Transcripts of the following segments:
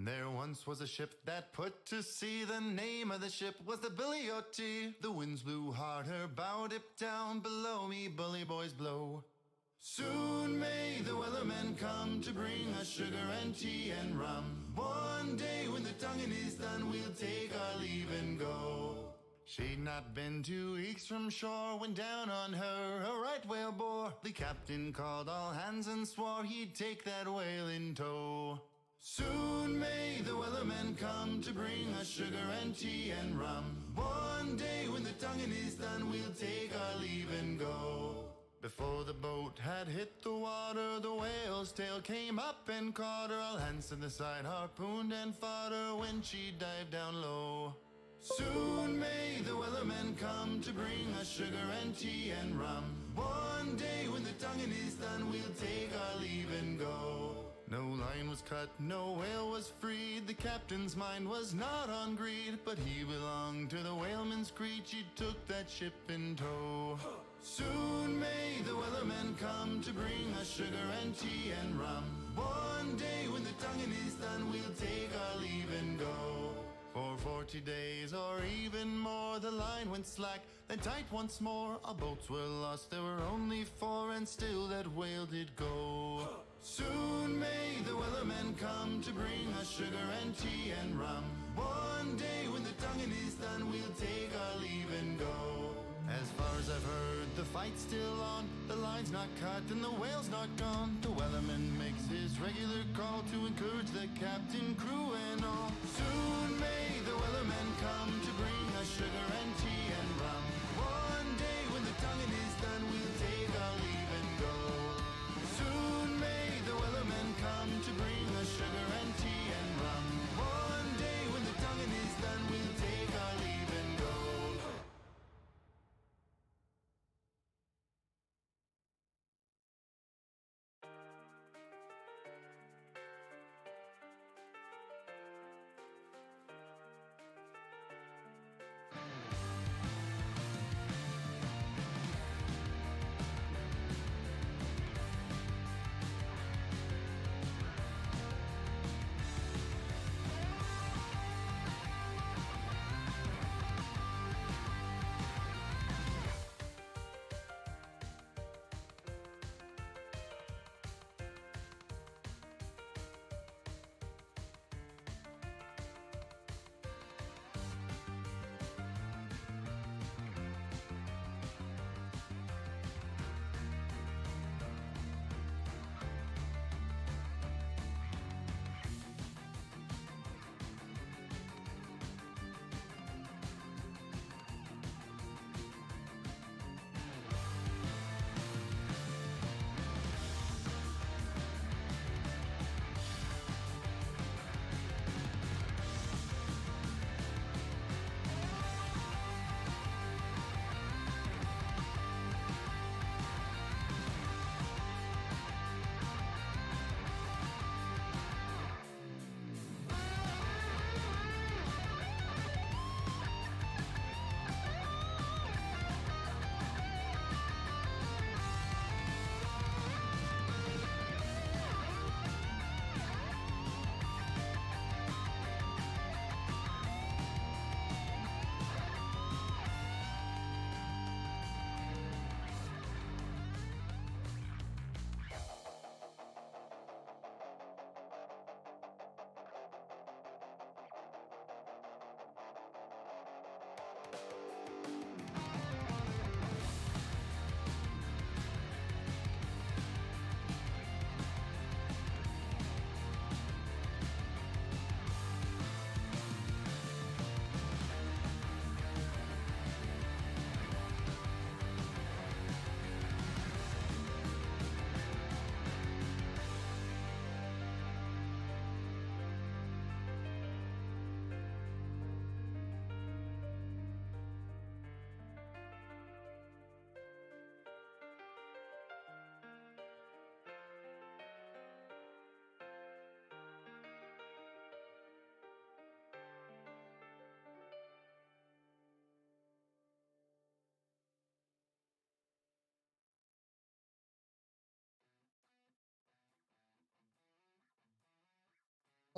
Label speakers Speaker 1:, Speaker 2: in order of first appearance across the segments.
Speaker 1: There once was a ship that put to sea. The name of the ship was the Billy O.T. The winds blew hard, her bow dipped down. Below me, bully boys blow. Soon may the wellerman come to bring us sugar and tea and rum. One day when the tonguing is done, we'll take our leave and go. She'd not been 2 weeks from shore when down on her a right whale bore. The captain called all hands and swore he'd take that whale in tow. Soon may the wellerman come to bring us sugar and tea and rum. One day when the tonguing is done, we'll take our leave and go. Before the boat had hit the water, the whale's tail came up and caught her. All hands to the side, harpooned and fought her when she dived down low. Soon may the wellerman come to bring us sugar and tea and rum. One day when the tonguing is done, we'll take our leave and go. No line was cut, no whale was freed. The captain's mind was not on greed, but he belonged to the whaleman's creed. She took that ship in tow. Soon may the wellerman come to bring us sugar and tea and rum. One day when the tonguing is done, we'll take our leave and go. For 40 days or even more, the line went slack, then tight once more. Our boats were lost, there were only 4, and still that whale did go. Soon may the wellerman come to bring us sugar and tea and rum. One day when the tonguing is done, we'll take our leave and go. As far as I've heard, the fight's still on. The line's not cut and the whale's not gone. The wellerman makes his regular call to encourage the captain, crew and all. Soon may the wellerman come to bring us sugar and tea and rum. One day when the tonguing is done, we'll take our leave and go. Soon may the wellerman come to bring us sugar and tea and rum. One day when the tonguing is done, we'll take our leave and go.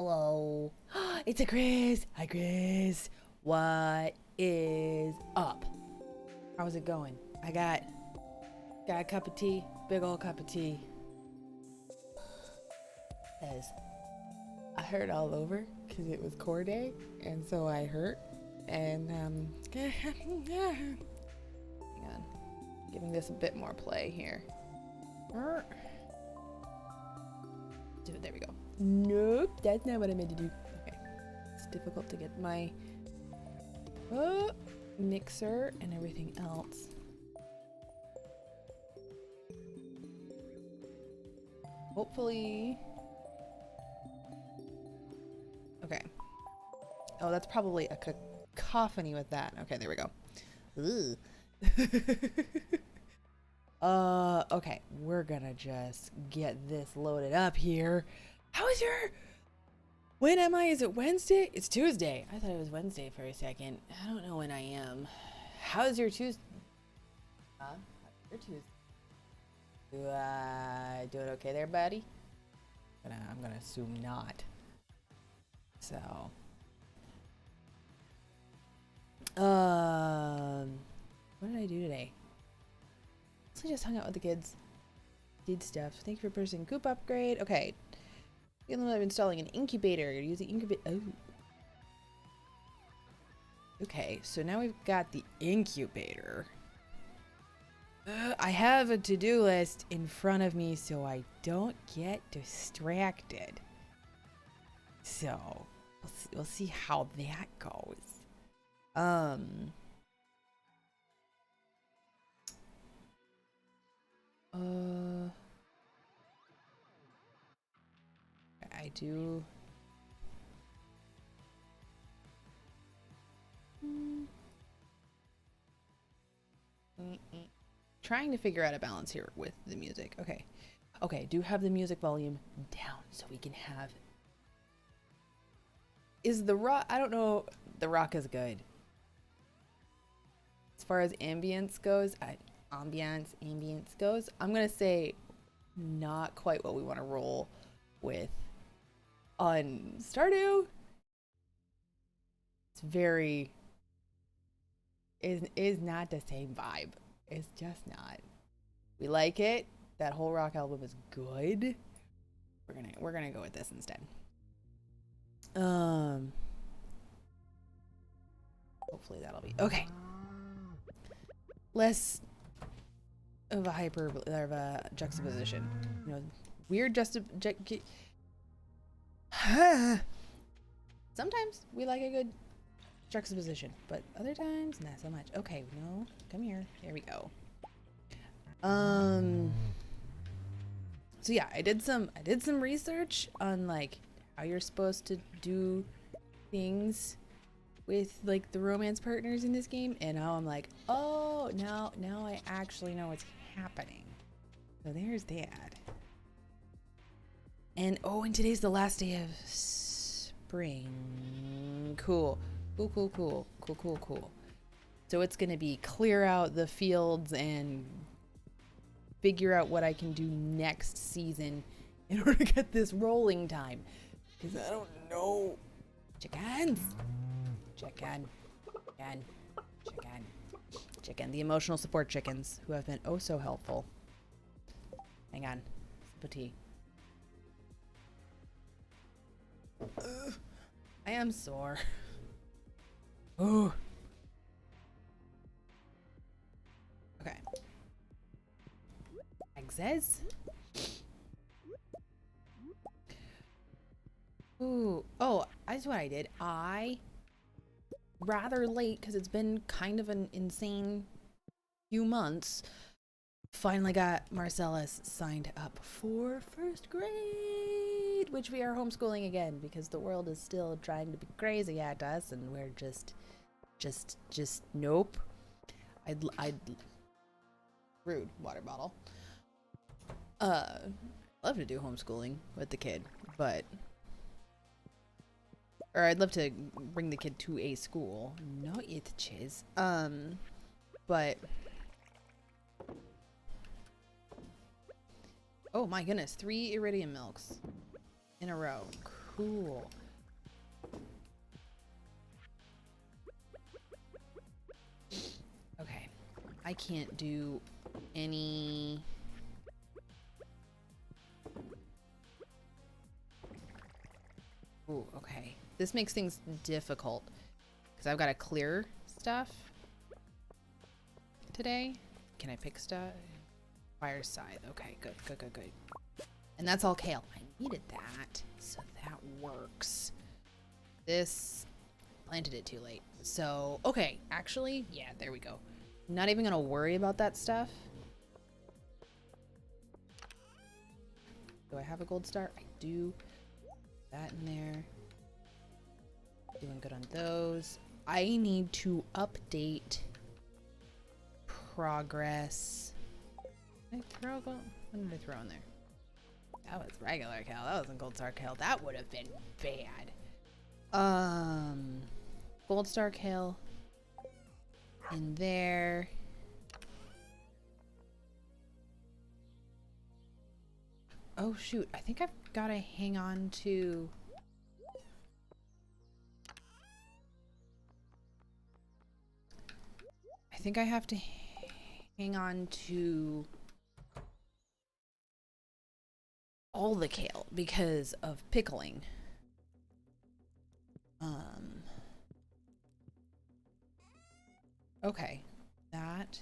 Speaker 2: Hello. It's a Chris. Hi, Chris. What is up? How's it going? I got a cup of tea. Big old cup of tea. As I hurt all over because it was core day, and so I hurt. And hang on, giving this a bit more play here. There we go. Nope, that's not what I meant to do. Okay, it's difficult to get my mixer and everything else. Hopefully. Okay. Oh, that's probably a cacophony with that. Okay, there we go. Okay, we're gonna just get this loaded up here. How is your... When am I? Is it Wednesday? It's Tuesday. I thought it was Wednesday for a second. I don't know when I am. How's your Tuesday? How's your Tuesday? Doing okay there, buddy? I'm gonna assume not. So, what did I do today? So I just hung out with the kids, did stuff. Thank you for purchasing coop upgrade. Okay, I'm installing an incubator. Use the incubator. Oh. Okay, so now we've got the incubator. I have a to-do list in front of me so I don't get distracted. So, we'll see how that goes. I do... Trying to figure out a balance here with the music. Okay. Okay, do have the music volume down so we can have... Is the rock... I don't know. The rock is good. As far as ambience goes, ambience goes, I'm gonna say not quite what we want to roll with on Stardew. It's very... is not the same vibe. It's just not. We like it. That whole rock album is good. We're gonna go with this instead. Hopefully that'll be okay. Less of a juxtaposition. You know, weird sometimes we like a good juxtaposition, but other times not so much. Okay, no, come here. There we go. So yeah, I did some research on like how you're supposed to do things with like the romance partners in this game, and now I'm like, oh, now I actually know what's happening. So there's that. And oh, and today's the last day of spring. Cool. Cool. So it's gonna be clear out the fields and figure out what I can do next season in order to get this rolling time. Because I don't know. Chicken. The emotional support chickens who have been oh so helpful. Hang on. Sip of tea. I am sore. Oh. Okay. Exes. Ooh. Oh, that's what I did. Rather late, because it's been kind of an insane few months, finally got Marcellus signed up for first grade, which we are homeschooling again because the world is still trying to be crazy at us, and we're just nope. I'd rude water bottle. Love to do homeschooling with the kid, but or I'd love to bring the kid to a school. No itches. But oh my goodness, 3 iridium milks in a row. cool. Okay. I can't do any... Ooh, okay. This makes things difficult. Because I've got to clear stuff today. Can I pick stuff? Fire scythe. Okay, good, good, good, good. And that's all kale. I needed that, so that works. This planted it too late. So, okay, actually, yeah, there we go. Not even gonna worry about that stuff. Do I have a gold star? I do. That in there. Doing good on those. I need to update progress. Did I throw gold? What did I throw in there? That was regular kale. That wasn't gold star kale. That would have been bad. Gold star kale in there. Oh shoot, I think I've got to hang on to... I think I have to hang on to all the kale because of pickling. Okay, that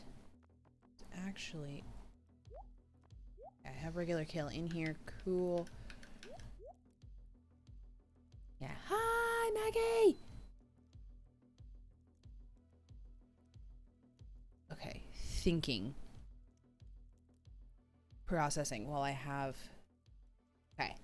Speaker 2: actually... I have regular kale in here. Cool. Yeah. Hi, Maggie! Okay. Thinking. Processing while I have... Okay.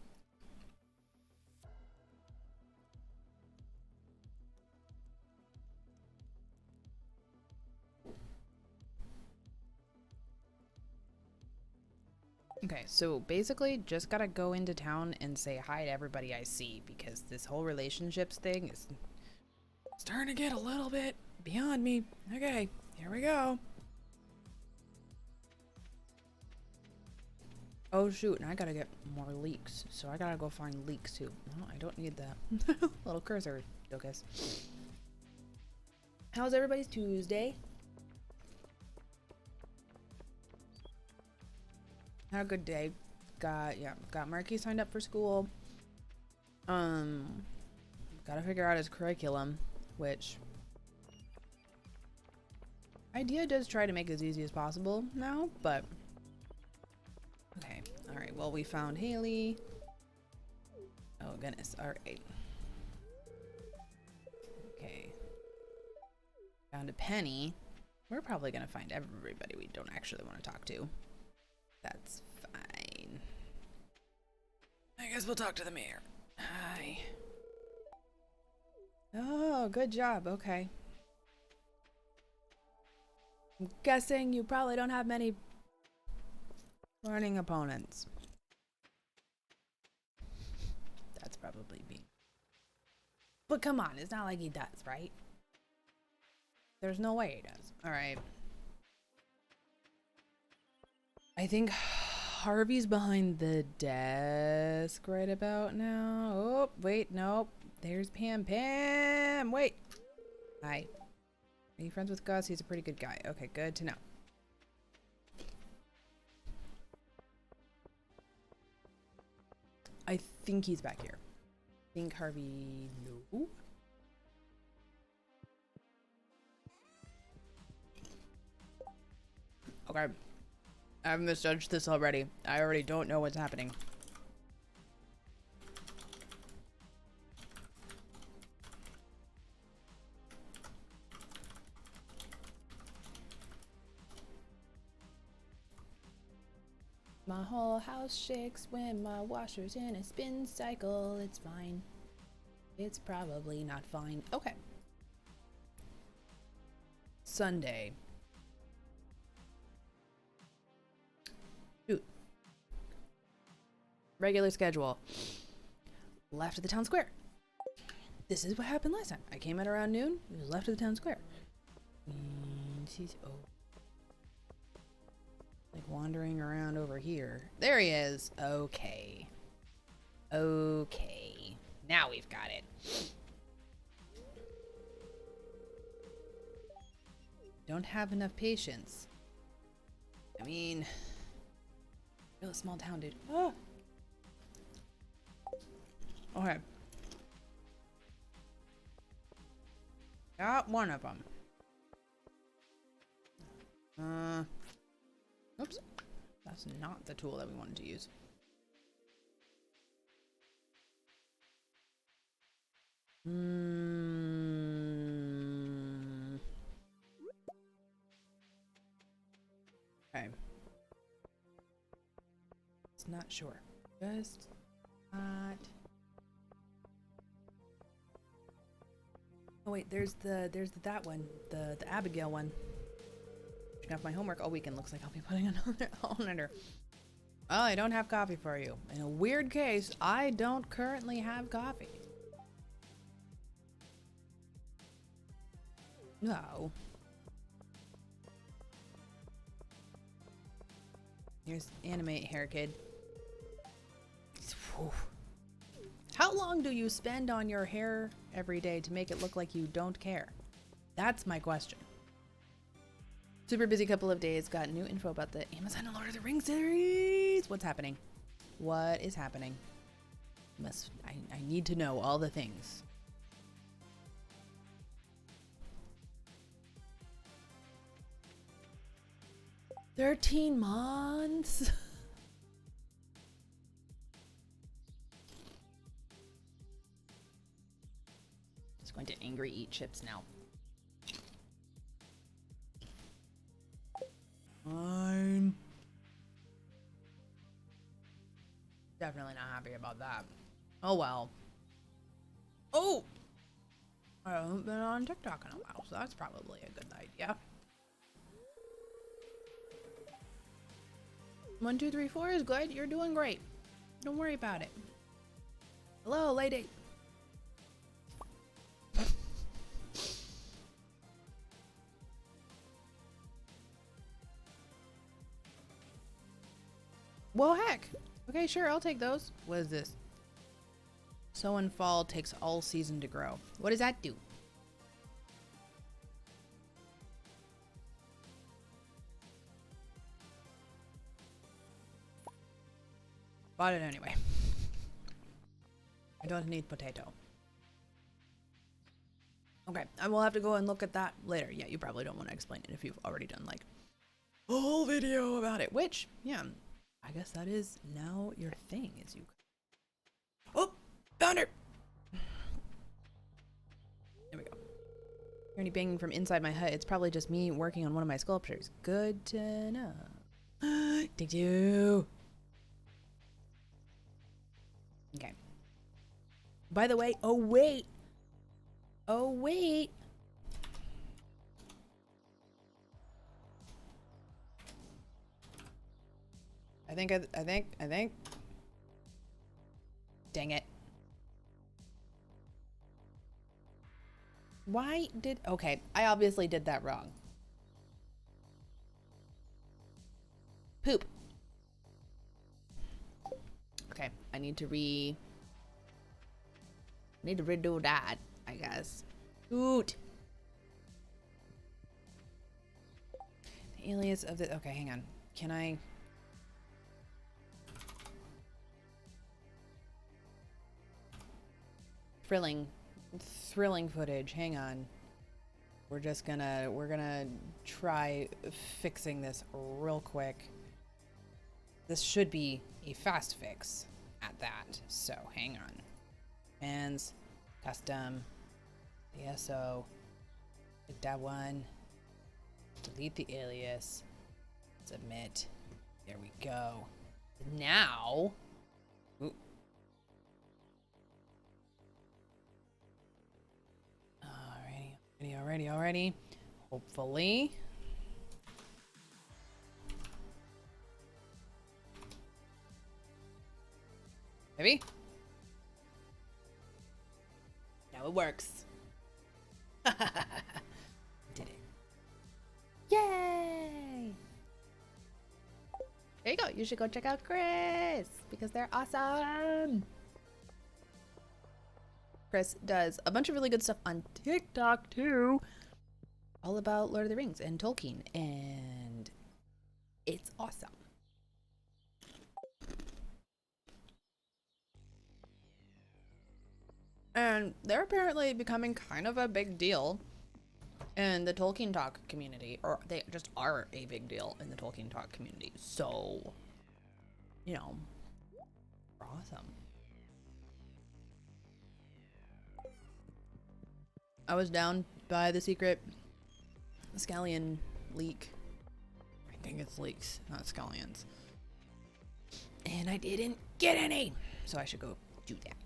Speaker 2: Okay, so basically just gotta go into town and say hi to everybody I see because this whole relationships thing is starting to get a little bit beyond me. Okay, here we go. Oh shoot, and I gotta get more leeks, so I gotta go find leeks too. No, I don't need that little cursor, Docus. How's everybody's Tuesday? Had a good day. Got Marky signed up for school. Gotta figure out his curriculum, which idea does try to make it as easy as possible now, but okay. All right. Well, we found Haley. Oh goodness. All right. Okay. Found a Penny. We're probably gonna find everybody we don't actually want to talk to. That's fine. I guess we'll talk to the mayor. Hi. Oh, good job. Okay. I'm guessing you probably don't have many learning opponents. That's probably me. But come on, it's not like he does, right? There's no way he does. All right. I think Harvey's behind the desk right about now. Oh, wait, nope. There's Pam. Pam! Wait. Hi. Are you friends with Gus? He's a pretty good guy. Okay, good to know. I think he's back here. I think Harvey... No? Okay. I've misjudged this already. I already don't know what's happening. My whole house shakes when my washer's in a spin cycle. It's fine. It's probably not fine. Okay. Sunday. Shoot. Regular schedule. Left at the town square. This is what happened last time. I came at around noon. It was left at the town square. And he's like wandering around over here. There he is. Okay. Okay. Now we've got it. Don't have enough patience. I mean, real small town, dude. Oh. Okay. Got one of them. Oops. That's not the tool that we wanted to use. Okay. It's not sure. Just not. Oh wait, there's that one, the Abigail one. Off my homework all weekend. Looks like I'll be putting another all-nighter. Well, I don't have coffee for you. In a weird case, I don't currently have coffee. No. Here's animate hair, kid. Whew. How long do you spend on your hair every day to make it look like you don't care? That's my question. Super busy couple of days. Got new info about the Amazon Lord of the Rings series. What's happening? What is happening? I need to know all the things. "13 months? Just going to angry eat chips now. I'm definitely not happy about that. Oh well. Oh! I haven't been on TikTok in a while, so that's probably a good idea. 1, 2, 3, 4 is good. You're doing great. Don't worry about it. Hello, lady. Well, heck. Okay, sure, I'll take those. What is this? Sow and fall takes all season to grow. What does that do? Bought it anyway. I don't need potato. Okay, I will have to go and look at that later. Yeah, you probably don't want to explain it if you've already done like a whole video about it, which, yeah, I guess that is now your thing, is you. Oh, found her. There we go. Hear any banging from inside my hut? It's probably just me working on one of my sculptures. Good to know. Thank you. Okay. By the way, oh wait. Oh wait. I think. Dang it. Why did, okay, I obviously did that wrong. Poop. Okay, I need to redo that, I guess. Hoot. The alias of the, okay, hang on. Can I? Thrilling footage. Hang on. We're gonna try fixing this real quick. This should be a fast fix at that. So hang on. Fans, custom, ASO, pick that one, delete the alias, submit. There we go. Now, ooh. Alrighty. Hopefully. Maybe? Now it works. Did it. Yay! There you go. You should go check out Chris because they're awesome. Chris does a bunch of really good stuff on TikTok too, all about Lord of the Rings and Tolkien, and it's awesome. And they're apparently becoming kind of a big deal in the Tolkien Talk community, or they just are a big deal in the Tolkien Talk community. So, you know, awesome. I was down by the secret scallion leak. I think it's leeks, not scallions. And I didn't get any, so I should go do that.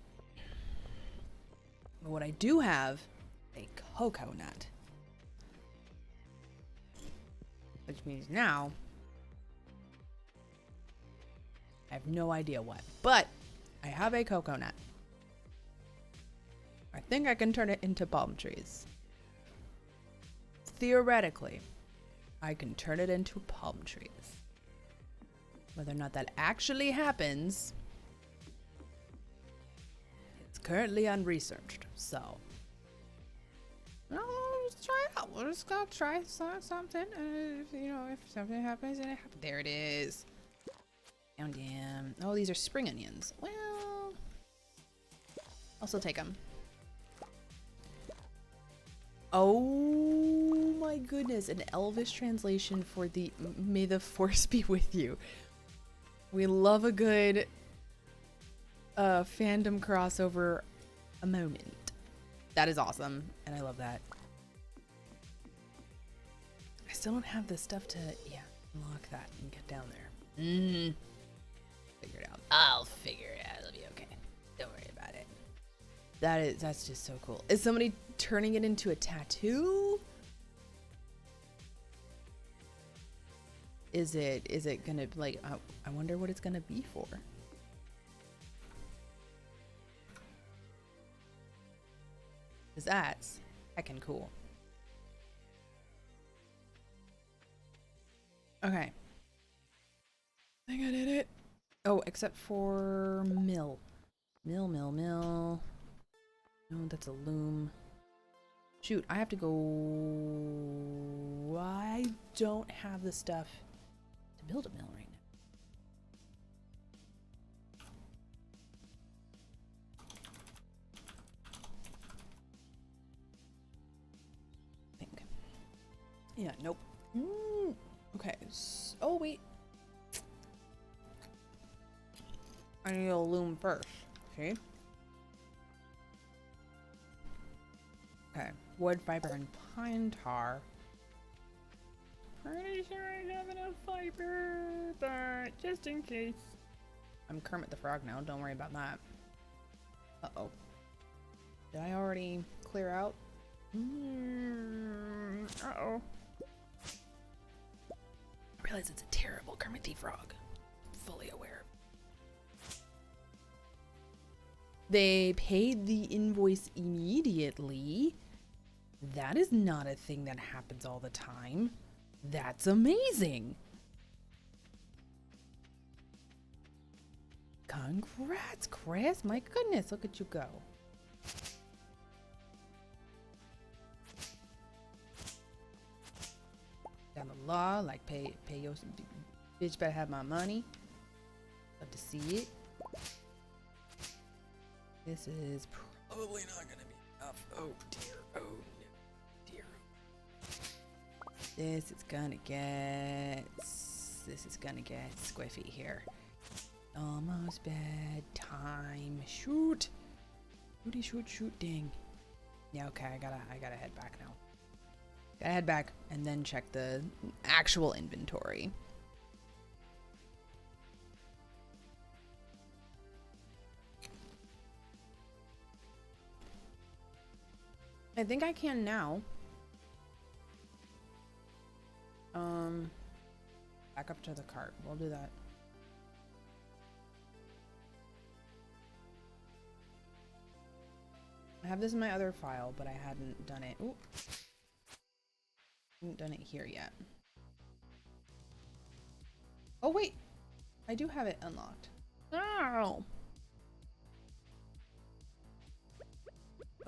Speaker 2: But what I do have, a cocoa nut. Which means now, I have no idea what, but I have a cocoa nut. I think I can turn it into palm trees. Theoretically, I can turn it into palm trees. Whether or not that actually happens, it's currently unresearched, so. No, let's try it out. We're just gonna try something, and if something happens, then it happens. There it is. Down, damn. Oh, these are spring onions. Well, I'll still take them. Oh my goodness, an Elvish translation for the "May the Force be with you." We love a good fandom crossover a moment. That is awesome, and I love that. I still don't have the stuff to, unlock that and get down there. Figure it out. I'll figure it out. It'll be okay. Don't worry about it. That's just so cool. Is somebody turning it into a tattoo? Is it gonna, like, I wonder what it's gonna be for. Cause that's heckin' cool. Okay. I think I did it. Oh, except for mill. Mill. No, that's a loom. Shoot, I have to go. I don't have the stuff to build a mill right now. I think. Yeah, nope. Okay. Oh, wait. I need a loom first. See? Okay. Wood, fiber, and pine tar. Pretty sure I have enough fiber, but just in case. I'm Kermit the Frog now. Don't worry about that. Uh-oh. Did I already clear out? Uh-oh. I realize it's a terrible Kermit the Frog. Fully aware. They paid the invoice immediately. That is not a thing that happens all the time. That's amazing. Congrats, Chris. My goodness, look at you go. Down the law, like pay your bitch better have my money. Love to see it. This is probably not gonna be enough. Oh dear. Oh no. Dear. This is gonna get squiffy here. Almost bedtime. Shoot. Shoot, ding. Yeah, okay, I gotta head back now. Gotta head back and then check the actual inventory. I think I can now. Back up to the cart. We'll do that. I have this in my other file, but I hadn't done it. Ooh. Haven't done it here yet. Oh wait, I do have it unlocked. Oh.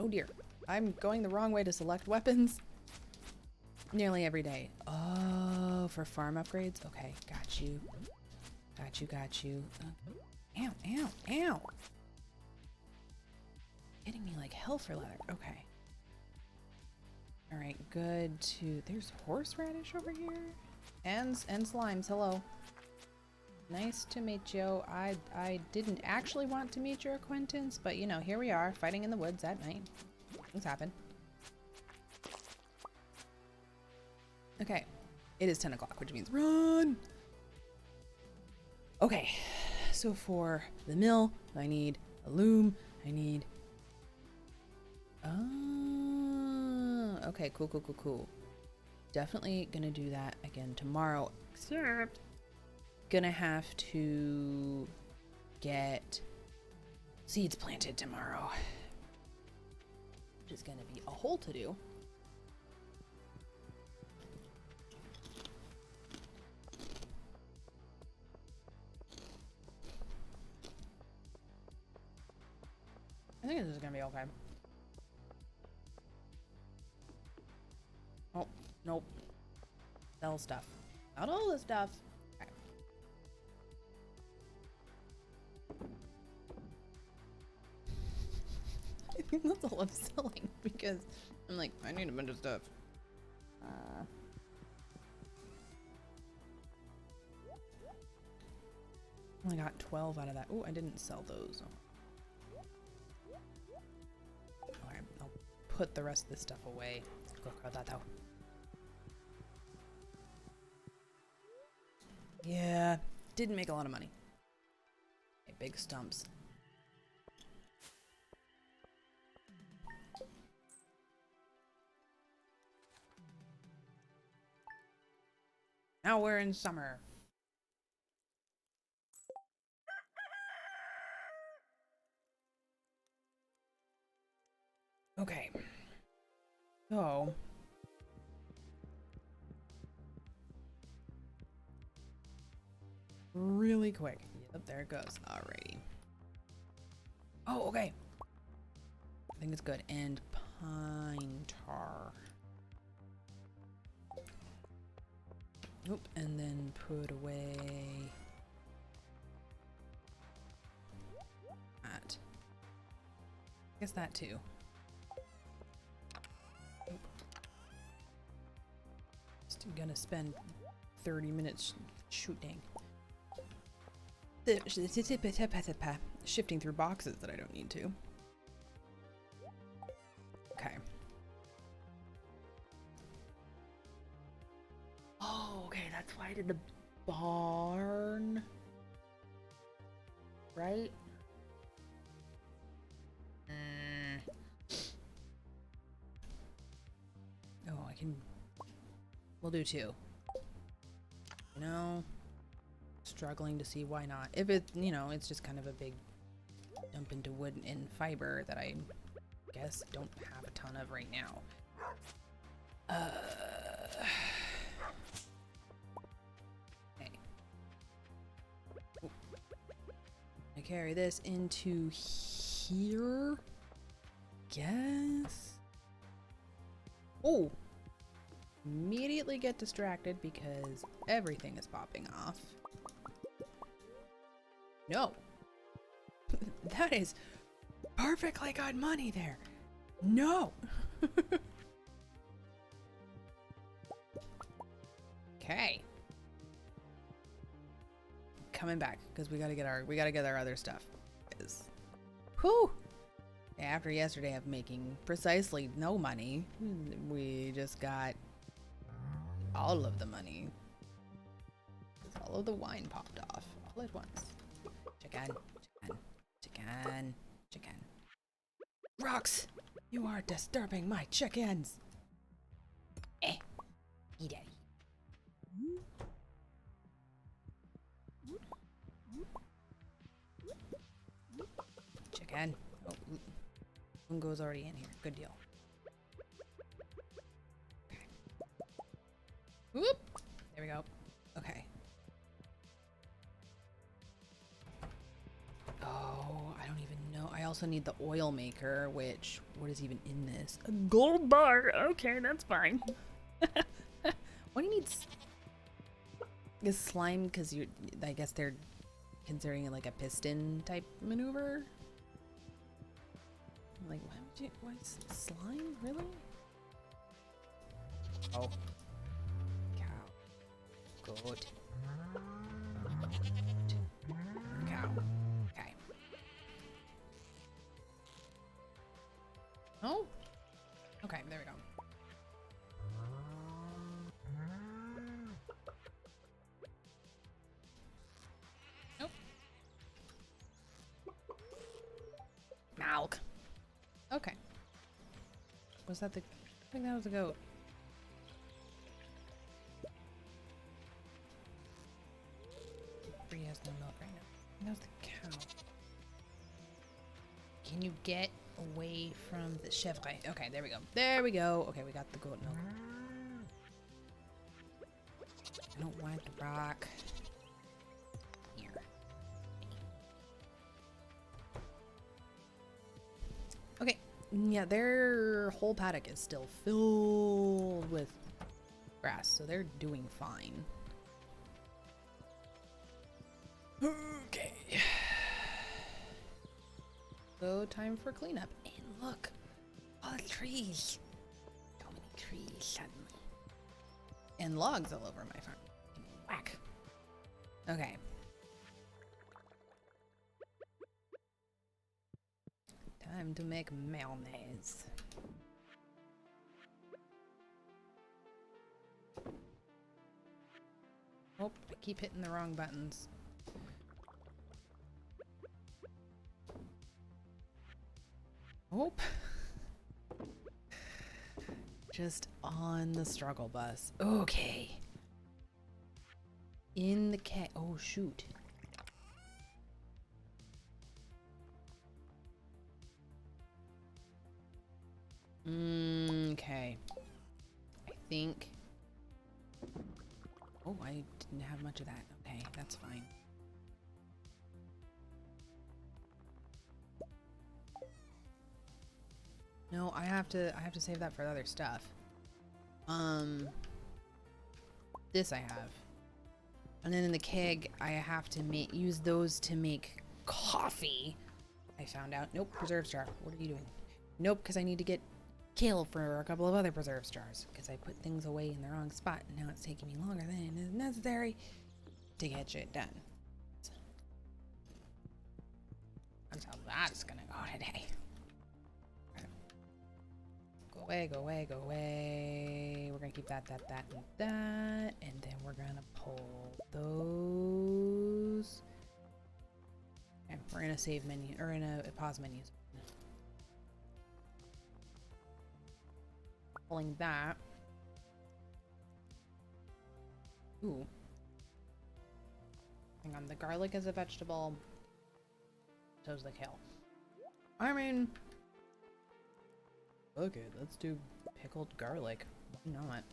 Speaker 2: Oh dear. I'm going the wrong way to select weapons nearly every day. Oh, for farm upgrades? Okay, got you. Got you, got you. Ow, ow, ow. Hitting me like hell for leather. Okay. Alright, good to... There's horseradish over here? And slimes, hello. Nice to meet you. I didn't actually want to meet your acquaintance, but you know, here we are, fighting in the woods at night. Things happen. Okay. It is 10 o'clock, which means run! Okay. So for the mill, I need a loom. I need... okay, cool. Definitely gonna do that again tomorrow, except gonna have to get seeds planted tomorrow, which is gonna be a whole to-do. I think this is gonna be okay. Oh, nope. Sell stuff. Not all the stuff. Okay. I think that's all I'm selling because I'm like, I need a bunch of stuff. Only got 12 out of that. Oh, I didn't sell those. Alright, I'll put the rest of this stuff away. Go crowd that out. Yeah, didn't make a lot of money. Okay, big stumps. Now we're in summer. Okay. So really quick. Yep, there it goes. Alrighty. Oh, okay. I think it's good. And pine tar. Oop, and then put away that. I guess that too. Oop. Just gonna spend 30 minutes shooting. Shifting through boxes that I don't need to. Okay. Oh, okay, that's why I did the barn. Right? Oh, I can... We'll do 2. You know? Struggling to see why not. If it, you know, it's just kind of a big dump into wood and fiber that I guess don't have a ton of right now. Okay. I carry this into here. Guess. Oh. Immediately get distracted because everything is popping off. No. That is perfectly good money there. No. Okay. Coming back because we gotta get our other stuff. Whew. After yesterday of making precisely no money, we just got all of the money. All of the wine popped off all at once. Chicken. Rocks! You are disturbing my chickens! Eat it. Chicken. Oh, Mungo's already in here. Good deal. Okay. Whoop! There we go. Okay. Oh, I don't even know. I also need the oil maker, which, what is even in this? A gold bar. Okay, that's fine. What do you need? Is slime, because I guess they're considering it like a piston type maneuver? Like, why slime? Really? Oh. Cow. Good. Cow. Okay. Oh? Okay, there we go. Nope. Milk. Okay. Was that the... I think that was a goat. Bree has no milk right now. That was the cow. Can you get away from the chevre? Okay, there we go. There we go. Okay, we got the goat milk. I don't want the rock. Here. Okay. Yeah, their whole paddock is still filled with grass, so they're doing fine. Okay. So time for cleanup. And look, all the trees. So many trees suddenly. And logs all over my farm. Whack. Okay. Time to make mayonnaise. Oh, I keep hitting the wrong buttons. Oh. Just on the struggle bus. Okay. In the cat. Oh, shoot. Okay. I think. Oh, I didn't have much of that. Okay, that's fine. No, I have to save that for other stuff. This I have. And then in the keg, I have to use those to make coffee. I found out. Nope, preserve jar. What are you doing? Nope, because I need to get kale for a couple of other preserve jars. Because I put things away in the wrong spot, and now it's taking me longer than is necessary to get shit done. So, that's how that's gonna go today. Go away, go away, go away. We're gonna keep that, and that. And then we're gonna pull those. Okay, we're in a save menu, or in a pause menu. Pulling that. Ooh. Hang on, the garlic is a vegetable. So's the kale. I mean... Okay, let's do pickled garlic. Why not?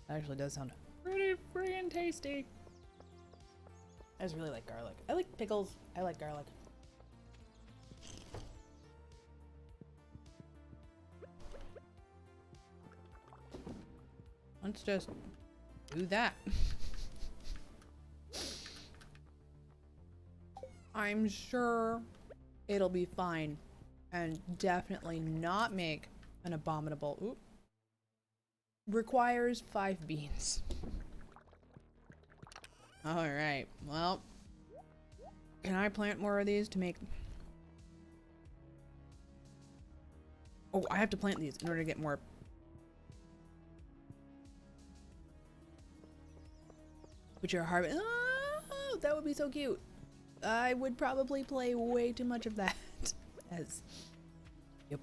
Speaker 2: That actually does sound pretty freaking tasty. I just really like garlic. I like pickles. I like garlic. Let's just do that. I'm sure it'll be fine. And definitely not make an abominable... Oop. Requires 5 beans. Alright, well. Can I plant more of these to make... Oh, I have to plant these in order to get more... Which are Harvey... Oh, that would be so cute. I would probably play way too much of that. As... Yep.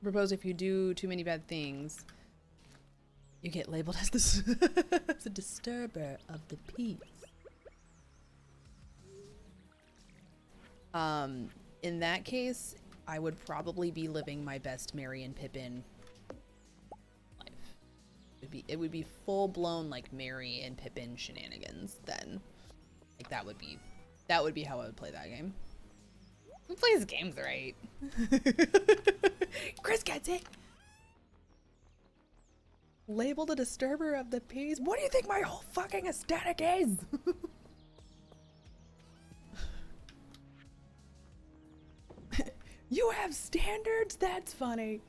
Speaker 2: Propose if you do too many bad things, you get labeled as the disturber of the peace. In that case, I would probably be living my best Merry and Pippin life. It would be full blown like Merry and Pippin shenanigans then. Like that would be how I would play that game. Who plays games right? Chris gets it. Labeled a disturber of the peace. What do you think my whole fucking aesthetic is? You have standards? That's funny.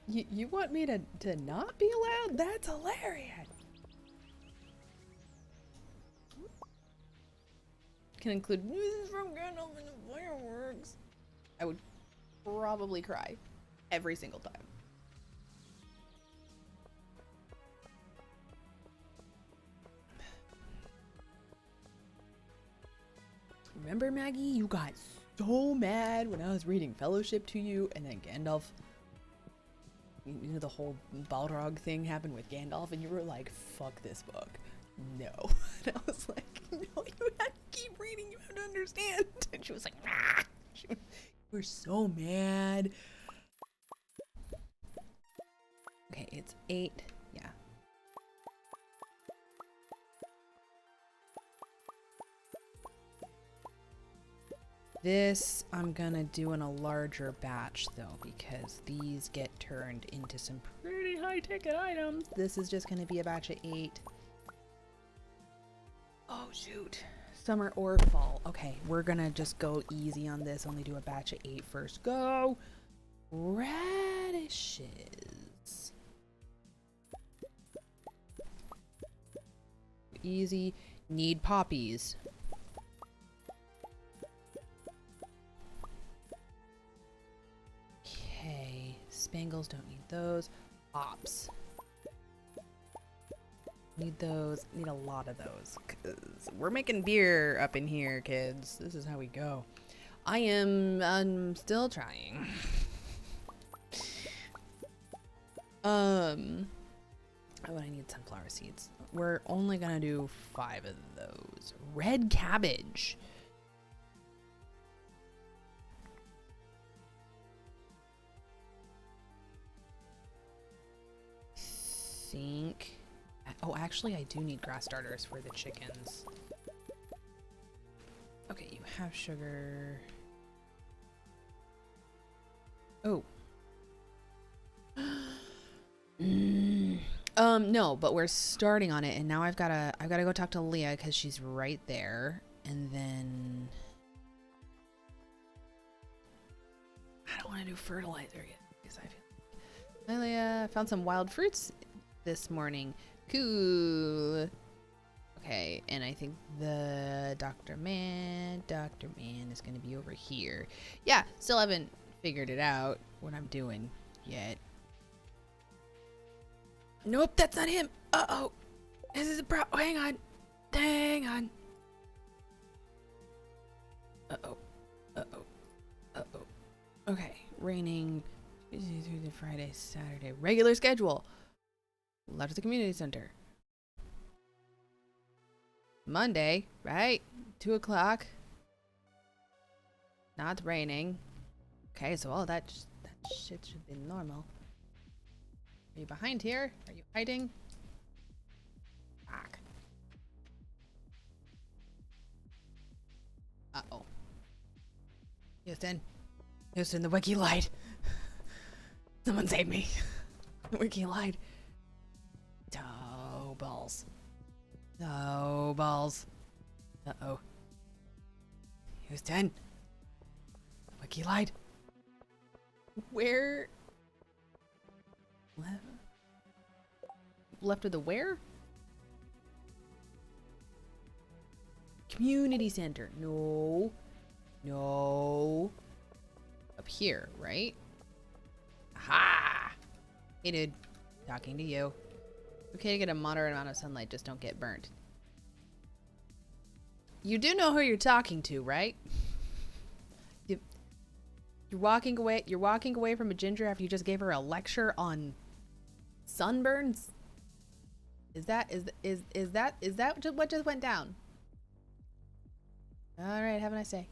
Speaker 2: You want me to not be allowed? That's hilarious. Can include music from Gandalf and the fireworks. I would probably cry every single time. Remember, Maggie? You got so mad when I was reading Fellowship to you, and then Gandalf, you know, the whole Balrog thing happened with Gandalf, and you were like, fuck this book. No. And I was like, no, you have to keep reading, you have to understand. And she was like, ah. You were so mad. Okay, it's 8. Yeah. This I'm gonna do in a larger batch though, because these get turned into some pretty high ticket items. This is just gonna be a batch of 8. Oh shoot. Summer or fall. Okay, we're gonna just go easy on this. Only do a batch of 8 first. Go! Radishes. Easy. Need poppies. Okay. Spangles, don't need those. Hops. Need those. Need a lot of those. 'Cause we're making beer up in here, kids. This is how we go. I'm still trying. Oh, I need sunflower seeds. We're only gonna do 5 of those. Red cabbage. Think. Oh, actually, I do need grass starters for the chickens. Okay, you have sugar. Oh. No, but we're starting on it, and now I've gotta go talk to Leah because she's right there, and then I don't want to do fertilizer yet because I feel. Hi, Leah. I found some wild fruits this morning. Cool. Okay, and I think the Dr. Man is gonna be over here. Yeah, still haven't figured it out what I'm doing yet. Nope, that's not him. Uh-oh. This is a oh, hang on. Hang on. Uh-oh. Uh-oh. Uh-oh. Okay, raining Tuesday through the Friday, Saturday. Regular schedule. Left at the community center. Monday, right? 2 o'clock. Not raining. Okay, so all that shit should be normal. Are you behind here? Are you hiding? Fuck. Uh-oh. Houston, the wiki lied. Someone save me. The wiki lied. Oh, balls. Oh, balls. Uh-oh. Houston. The wiki lied. Where? Left of the where? Community center. No. No. Up here, right? Aha! Hey, dude. Talking to you. Okay to get a moderate amount of sunlight, just don't get burnt. You do know who you're talking to, right? You're walking away from a ginger after you just gave her a lecture on sunburns? Is that what just went down? All right, have a nice day.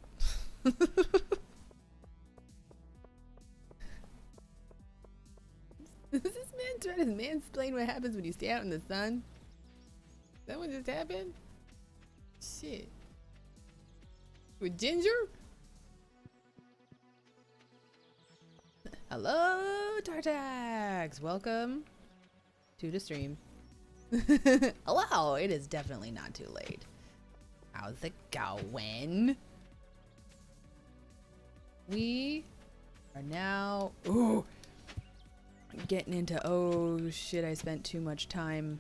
Speaker 2: Is this man trying to mansplain what happens when you stay out in the sun? Is that what just happened? Shit. With Ginger? Hello, Tartax! Welcome to the stream. Hello, it is definitely not too late. How's it going? We are now getting into oh shit, I spent too much time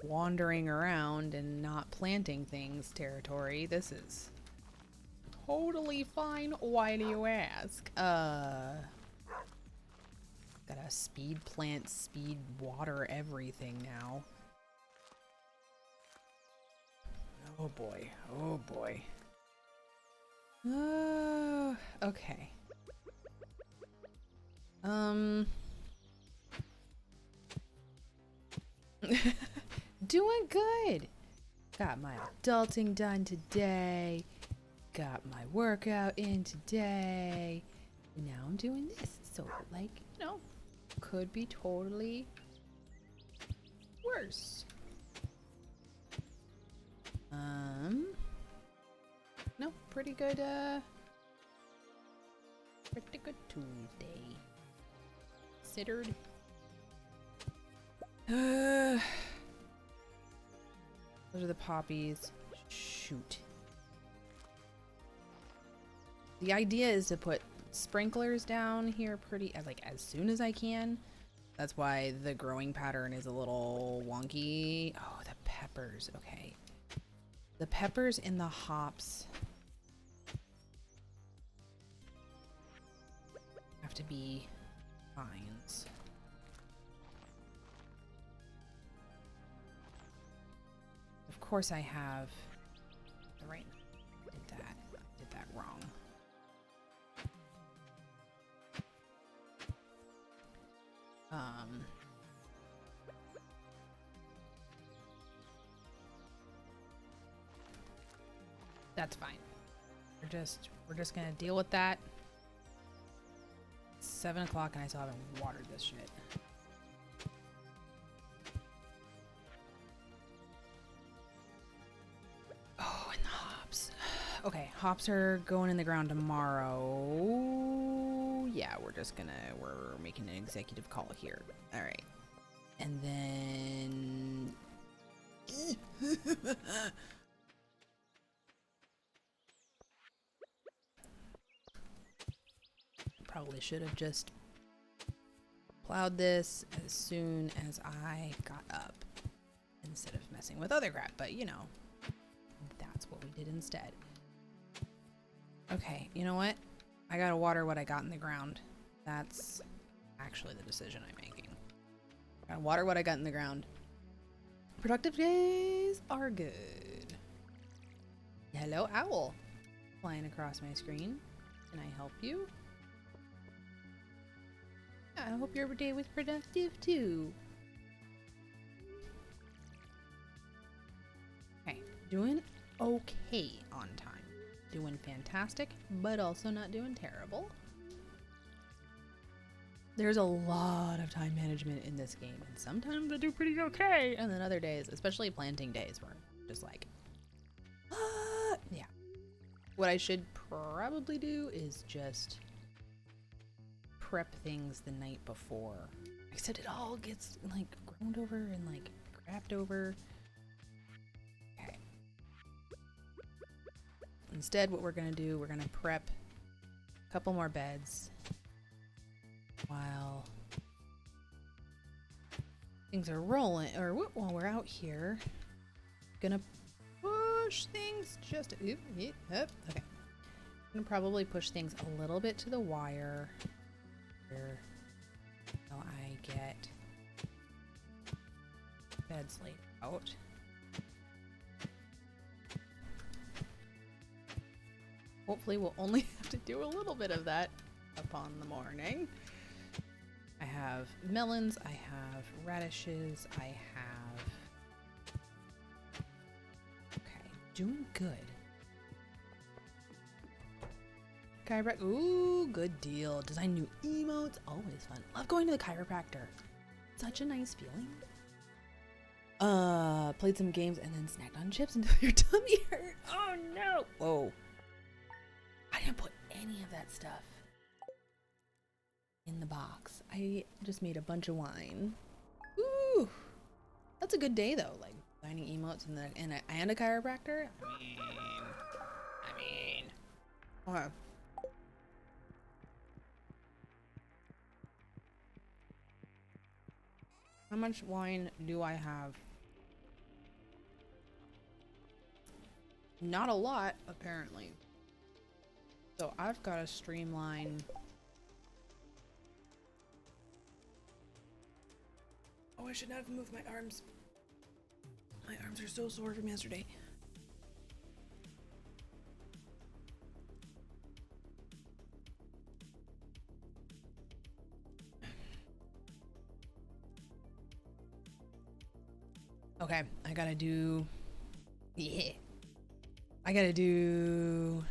Speaker 2: wandering around and not planting things territory. This is totally fine. Why do you ask? Gotta speed plant, speed water everything now. Oh boy. Oh boy. Okay. Doing good. Got my adulting done today. Got my workout in today. Now I'm doing this. So, like, you know, could be totally worse. No, pretty good Tuesday. Considered. Those are the poppies. Shoot. The idea is to put sprinklers down here as soon as I can. That's why the growing pattern is a little wonky. Oh, the peppers. Okay. The peppers and the hops have to be vines. Of course I have the right. Did that wrong. That's fine. We're just gonna deal with that. It's 7 o'clock and I still haven't watered this shit. Oh, and the hops. Okay, hops are going in the ground tomorrow. Yeah, we're making an executive call here. All right. And then probably should have just plowed this as soon as I got up instead of messing with other crap, but you know, that's what we did instead. Okay, you know what? I gotta water what I got in the ground. That's actually the decision I'm making. I gotta water what I got in the ground. Productive days are good. Hello, owl. Flying across my screen. Can I help you? I hope your day was productive too. Okay, doing okay on time. Doing fantastic, but also not doing terrible. There's a lot of time management in this game, and sometimes I do pretty okay, and then other days, especially planting days, where I'm just like, yeah. What I should probably do is just prep things the night before. Except it all gets like groaned over and like crapped over. Okay. Instead, what we're gonna do, we're gonna prep a couple more beds while things are rolling, or while we're out here. Gonna push things just okay. I'm gonna probably push things a little bit to the wire here until I get beds laid out. Hopefully we'll only have to do a little bit of that upon the morning. I have melons, I have radishes, I have... Okay, doing good. Chiropractor, ooh, good deal. Design new emotes, always fun. Love going to the chiropractor. Such a nice feeling. Played some games and then snacked on chips until your tummy hurt. Oh no! Whoa. I didn't put any of that stuff in the box. I just made a bunch of wine. Ooh, that's a good day though. Like designing emotes and a chiropractor. I mean. Okay. How much wine do I have? Not a lot, apparently. So I've got to streamline. Oh, I should not have moved my arms. My arms are so sore from yesterday. Okay, I gotta do... Yeah. I gotta do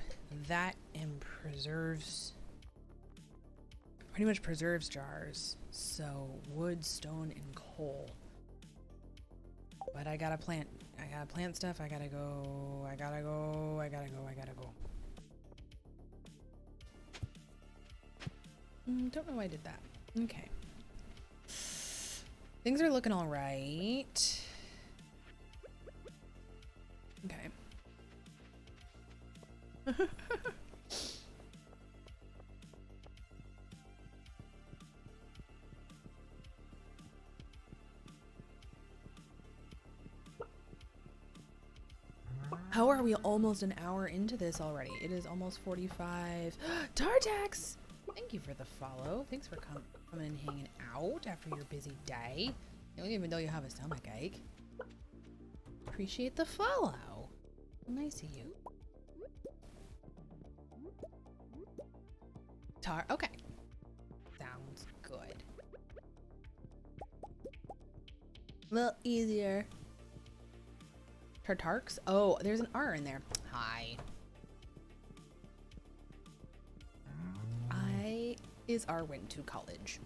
Speaker 2: that and preserves. Pretty much preserves jars. So wood, stone, and coal. But I gotta plant stuff. I gotta go. Don't know why I did that. Okay. Things are looking all right. Okay. How are we almost an hour into this already? It is almost 45. Tartax! Thank you for the follow. Thanks for coming and hanging out after your busy day. Even though you have a stomach ache. Appreciate the follow. Nice of you. Okay. Sounds good. A little easier. Tartarks? Oh, there's an R in there. Hi. R went to college.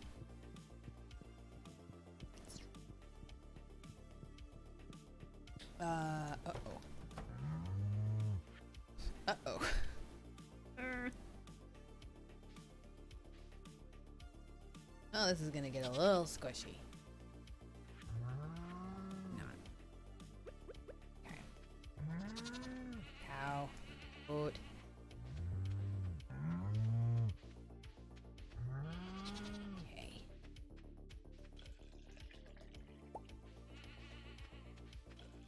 Speaker 2: Uh-oh. Uh-oh. Oh, this is gonna get a little squishy. Not. Okay. Cow. Goat. Okay.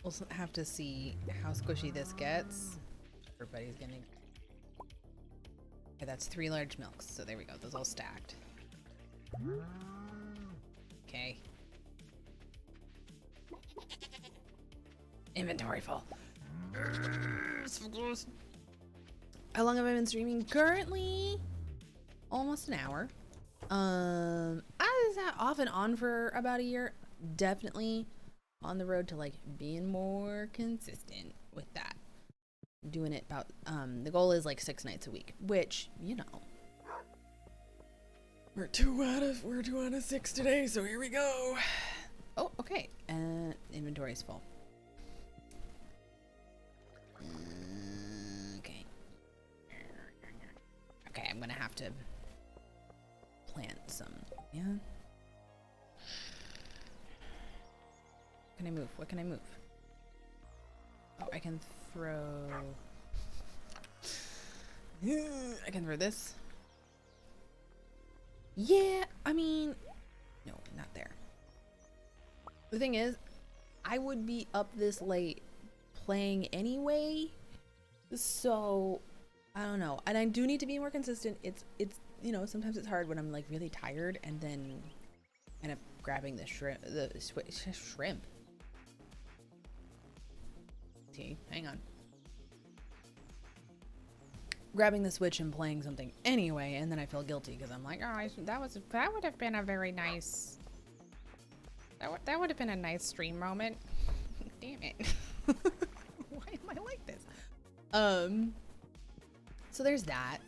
Speaker 2: We'll have to see how squishy this gets. Everybody's gonna... Okay, that's 3 large milks. So there we go. Those all stacked. Okay. Inventory full. So close. How long have I been streaming? Currently, almost an hour. I was off and on for about a year. Definitely on the road to like being more consistent with that. Doing it about the goal is like 6 nights a week, which, you know, we're 2 out of 6 today, so here we go. Oh, okay. Inventory is full. Okay. Okay, I'm gonna have to plant some. Yeah. Can I move? What can I move? Oh, I can throw... I can throw this. Yeah, I mean... No, not there. The thing is, I would be up this late playing anyway. So, I don't know. And I do need to be more consistent. It's you know, sometimes it's hard when I'm like really tired and then end up grabbing the shrimp. Shrimp. See, hang on. grabbing the Switch and playing something anyway, and then I feel guilty because I'm like, oh, that would have been a very nice, that would have been a nice stream moment. Damn it. Why am I like this? So there's that.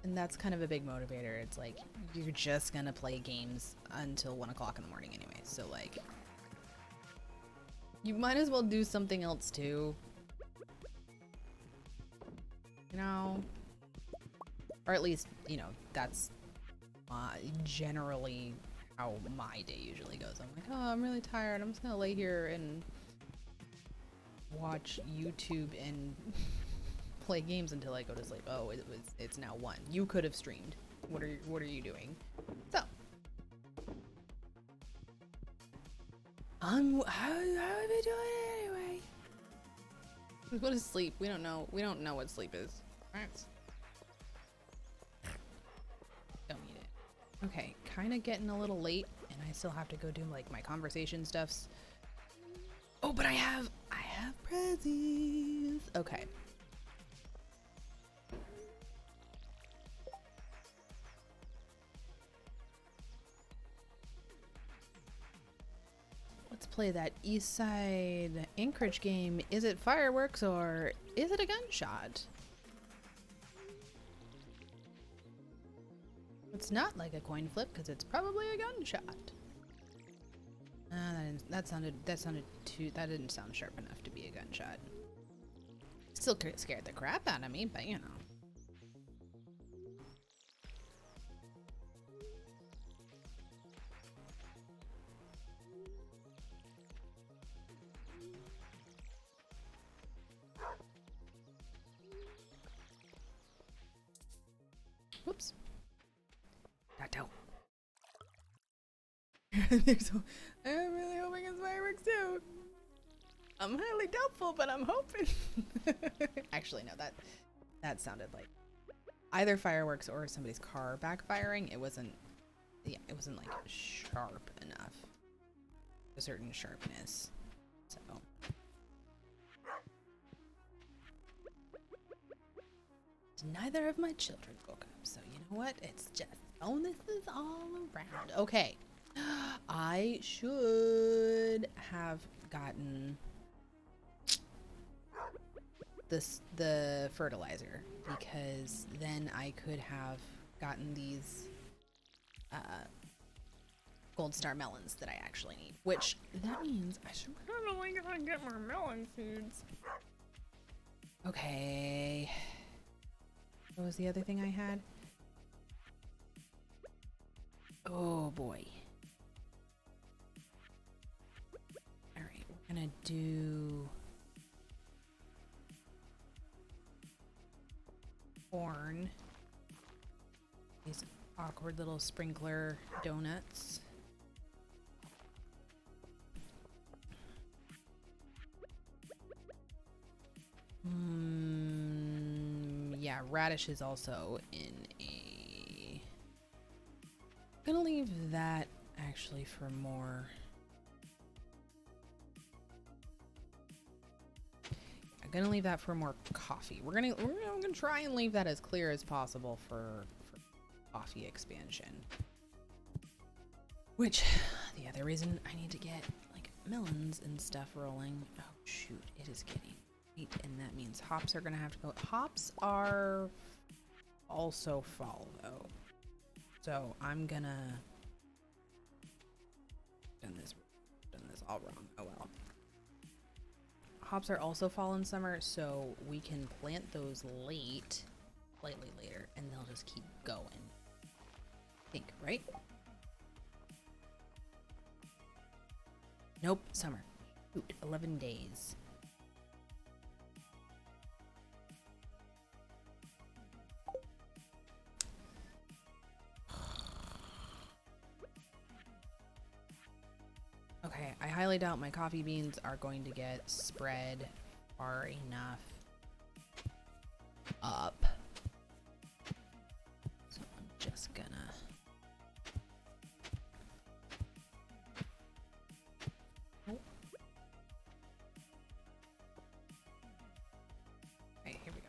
Speaker 2: And that's kind of a big motivator. It's like, you're just gonna play games until 1 o'clock in the morning anyway. So like, you might as well do something else too. You know? Or at least, you know, that's generally how my day usually goes. I'm like, oh, I'm really tired. I'm just gonna lay here and watch YouTube and play games until I go to sleep. Oh, it's now 1. You could have streamed. What are you doing? So how are we doing anyway? What is sleep? We don't know what sleep is. Right? Don't need it. Okay, kind of getting a little late, and I still have to go do like my conversation stuffs. Oh, but I have prezzies. Okay. Let's play that East Side Anchorage game. Is it fireworks or is it a gunshot? It's not like a coin flip because it's probably a gunshot. That didn't sound sharp enough to be a gunshot. Still scared the crap out of me, but you know. Whoops. Tato. I'm really hoping it's fireworks too. I'm highly doubtful, but I'm hoping. Actually, no, that sounded like either fireworks or somebody's car backfiring. It wasn't like sharp enough. A certain sharpness. So. Neither of my children woke up, so you know what? It's just bonuses all around. Okay. I should have gotten the fertilizer, because then I could have gotten these gold star melons that I actually need, which that means I should probably go and get more melon seeds. Okay. What was the other thing I had? Oh boy. Alright, we're gonna do corn. These awkward little sprinkler donuts. Yeah, radish is also in a... I'm gonna leave that actually for more. I'm gonna leave that for more coffee. We're gonna try and leave that as clear as possible for coffee expansion. Which, the other reason I need to get like melons and stuff rolling. Oh shoot, it is getting late, and that means hops are gonna have to go. Hops are also fall though, so I'm gonna done this all wrong. Oh well. Hops are also fall in summer, so we can plant those late, slightly later, and they'll just keep going. I think, right? Nope, summer. Shoot, 11 days. Okay, I highly doubt my coffee beans are going to get spread far enough up. So I'm just gonna... Oh. Okay, here we go.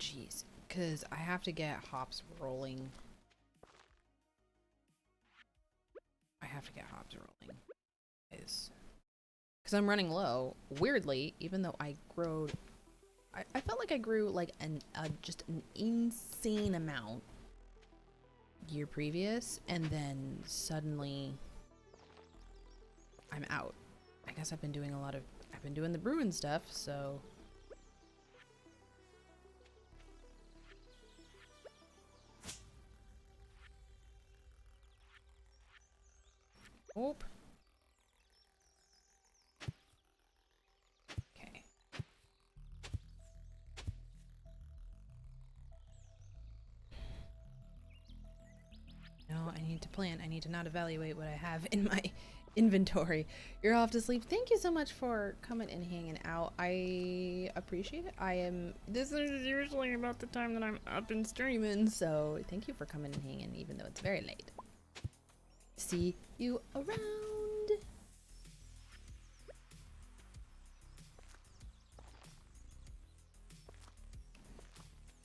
Speaker 2: jeez. Because I have to get hops rolling. Because I'm running low. Weirdly, even though I growed... I felt like I grew like just an insane amount year previous, and then suddenly I'm out. I guess I've been doing the brewing stuff, so... Oop. Okay. No, I need to plan. I need to not evaluate what I have in my inventory. You're off to sleep. Thank you so much for coming and hanging out. I appreciate it. This is usually about the time that I'm up and streaming, so thank you for coming and hanging, even though it's very late. See you around.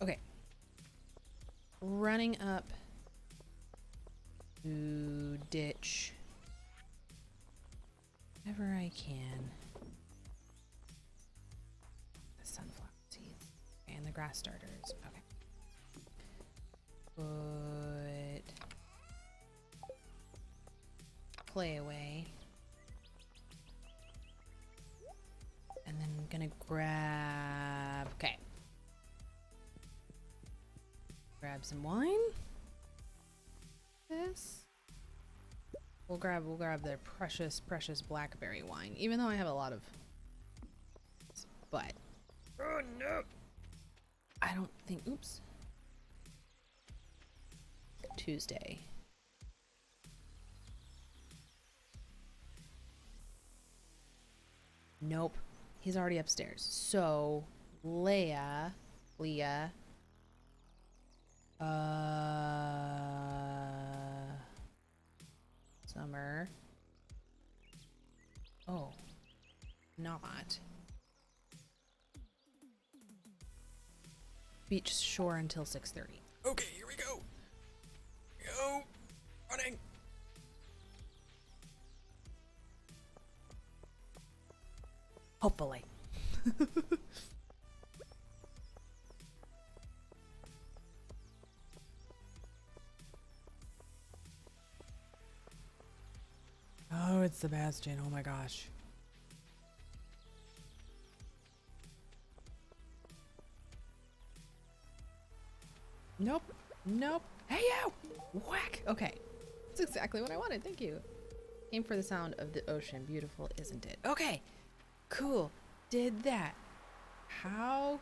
Speaker 2: Okay. Running up to ditch whatever I can. The sunflower seeds and the grass starters. Okay. Put clay away. And then I'm gonna grab... Okay. Grab some wine. This. We'll grab their precious blackberry wine. Even though I have a lot of... But... Oh no! I don't think... Oops. Tuesday. Nope. He's already upstairs. So, Leah... Summer. Oh. Not. Beach shore until 6:30. Okay, here we go. Go. Running. Hopefully. Oh, it's Sebastian. Oh my gosh. Nope. Nope. Hey, you! Whack! Okay. That's exactly what I wanted. Thank you. Came for the sound of the ocean. Beautiful, isn't it? Okay. Cool. Did that. How?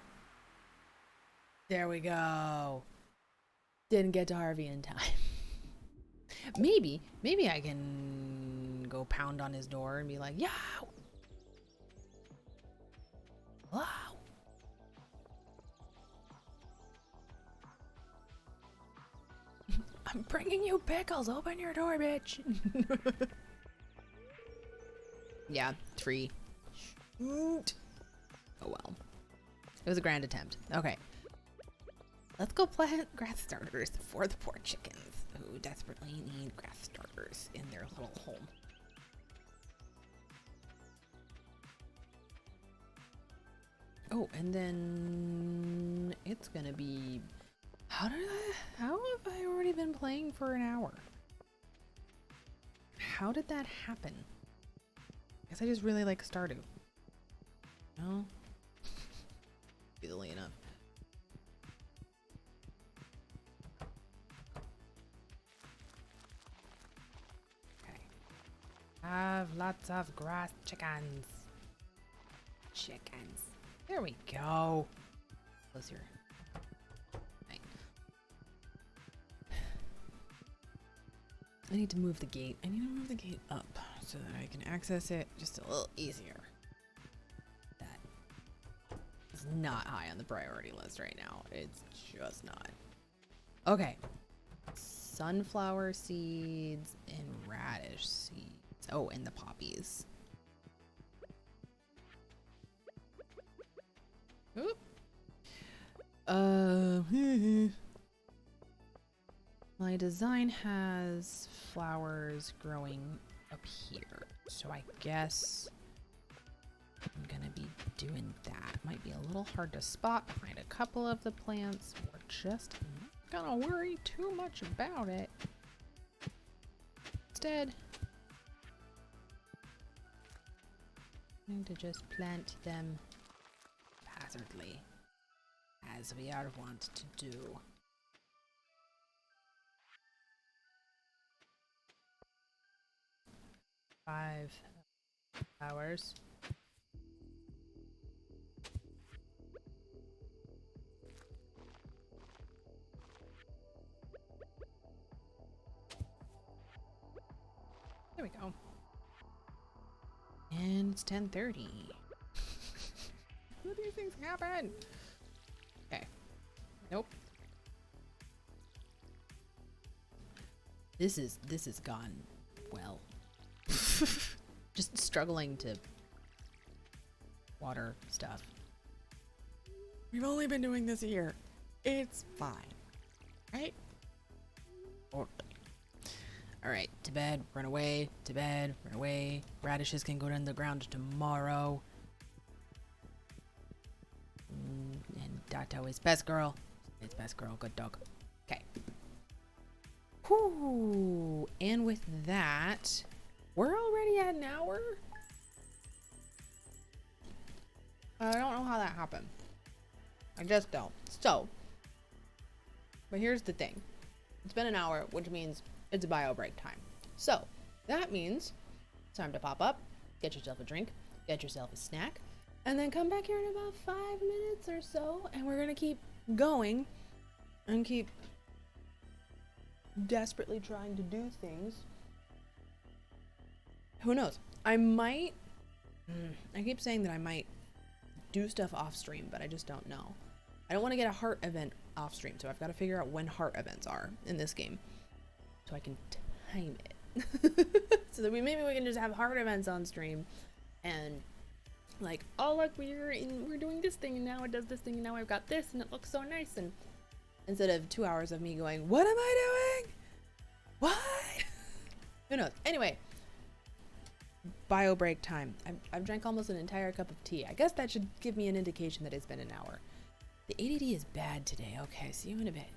Speaker 2: There we go. Didn't get to Harvey in time. Maybe I can go pound on his door and be like, yo! Hello? I'm bringing you pickles. Open your door, bitch. Yeah, free. Shoot. Oh well. It was a grand attempt. Okay. Let's go plant grass starters for the poor chickens who desperately need grass starters in their little home. Oh, and then it's gonna be... How have I already been playing for an hour? How did that happen? I guess I just really like Stardew. No? Easily enough. Okay. Have lots of grass chickens. Chickens. There we go. Close your... Right. I need to move the gate. I need to move the gate up so that I can access it just a little easier. That is not high on the priority list right now. It's just not. Okay. Sunflower seeds and radish seeds. Oh, and the poppies. Oop. My design has flowers growing up here, so I guess I'm gonna be doing that. Might be a little hard to spot behind a couple of the plants. We're just not gonna worry too much about it. Instead, I'm going to just plant them haphazardly, as we are wont to do. Five flowers. There we go. And it's 10:30. What do these things happen? Okay. Nope. This is gone well. Just struggling to water stuff. We've only been doing this a year. It's fine. Right? All right, to bed, run away, to bed, run away. Radishes can go down the ground tomorrow. And Dato is best girl. It's best girl, good dog. Okay. Whew. And with that, we're already at an hour? I don't know how that happened. I just don't. So, but here's the thing. It's been an hour, which means it's bio break time. So, that means it's time to pop up, get yourself a drink, get yourself a snack, and then come back here in about 5 minutes or so, and we're gonna keep going and keep desperately trying to do things. Who knows? I might, I keep saying that I might do stuff off stream, but I just don't know. I don't want to get a heart event off stream, so I've got to figure out when heart events are in this game so I can time it. So that maybe we can just have heart events on stream and like, oh look, we're doing this thing and now it does this thing and now I've got this and it looks so nice, and instead of 2 hours of me going, what am I doing? What? Who knows? Anyway, bio break time. I've drank almost an entire cup of tea. I guess that should give me an indication that it's been an hour. The ADD is bad today. Okay, see you in a bit.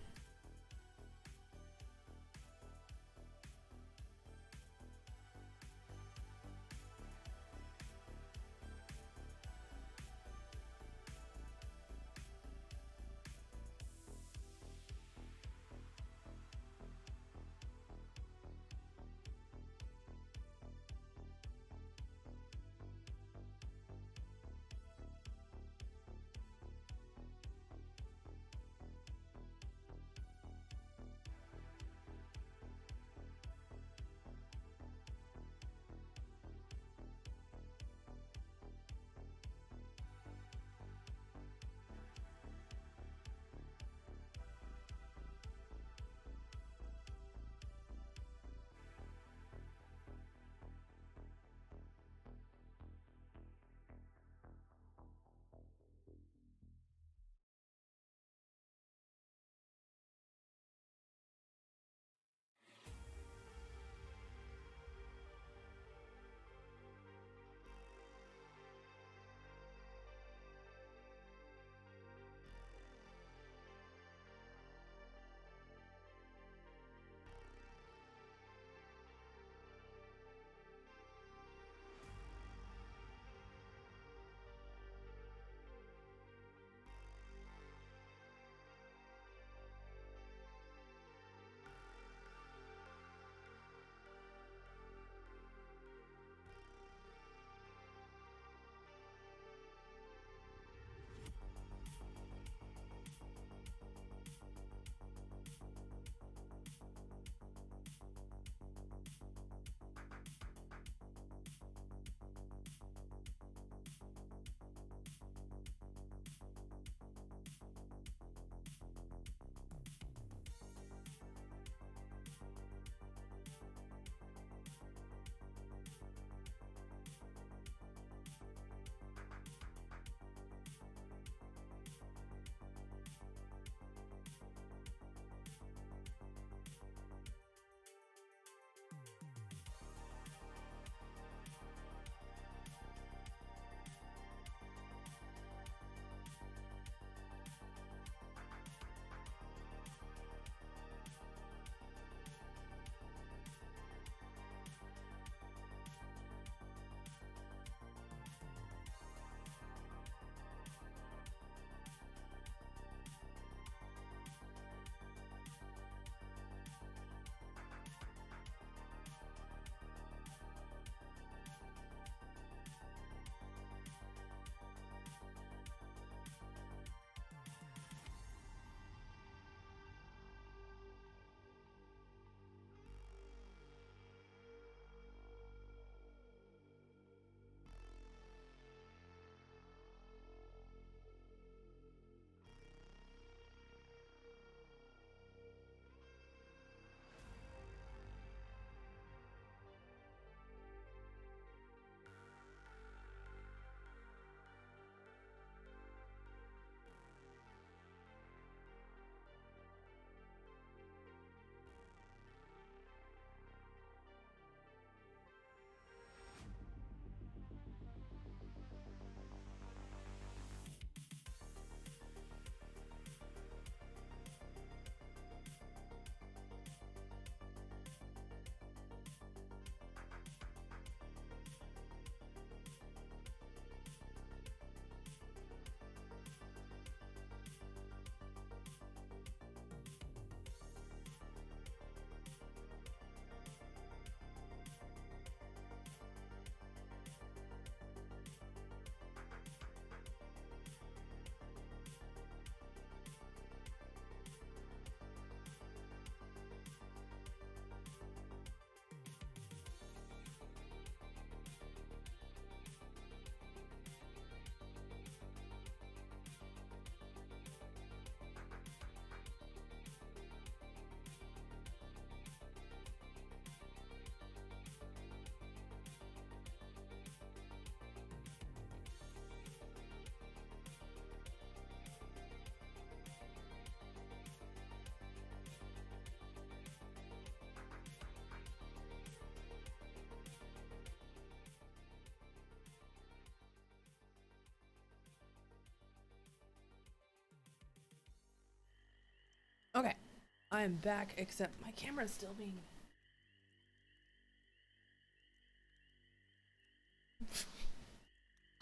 Speaker 2: I'm back, except my camera's still being...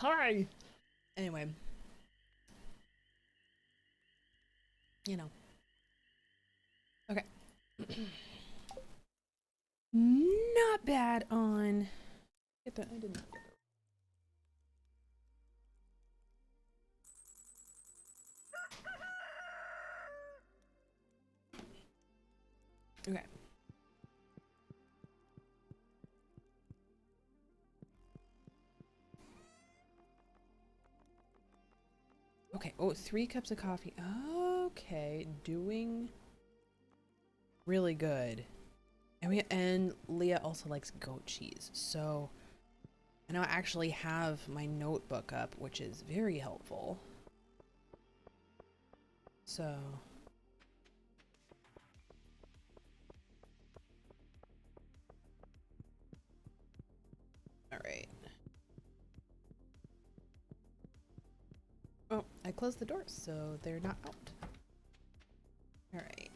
Speaker 2: Hi! Anyway. You know. Okay. Not bad on... Get that. I did not get that. Okay. Okay. Oh, 3 cups of coffee. Okay. Doing really good. And Leah also likes goat cheese. So I now actually have my notebook up, which is very helpful. So all right. Oh, I closed the doors, so they're not out. All right.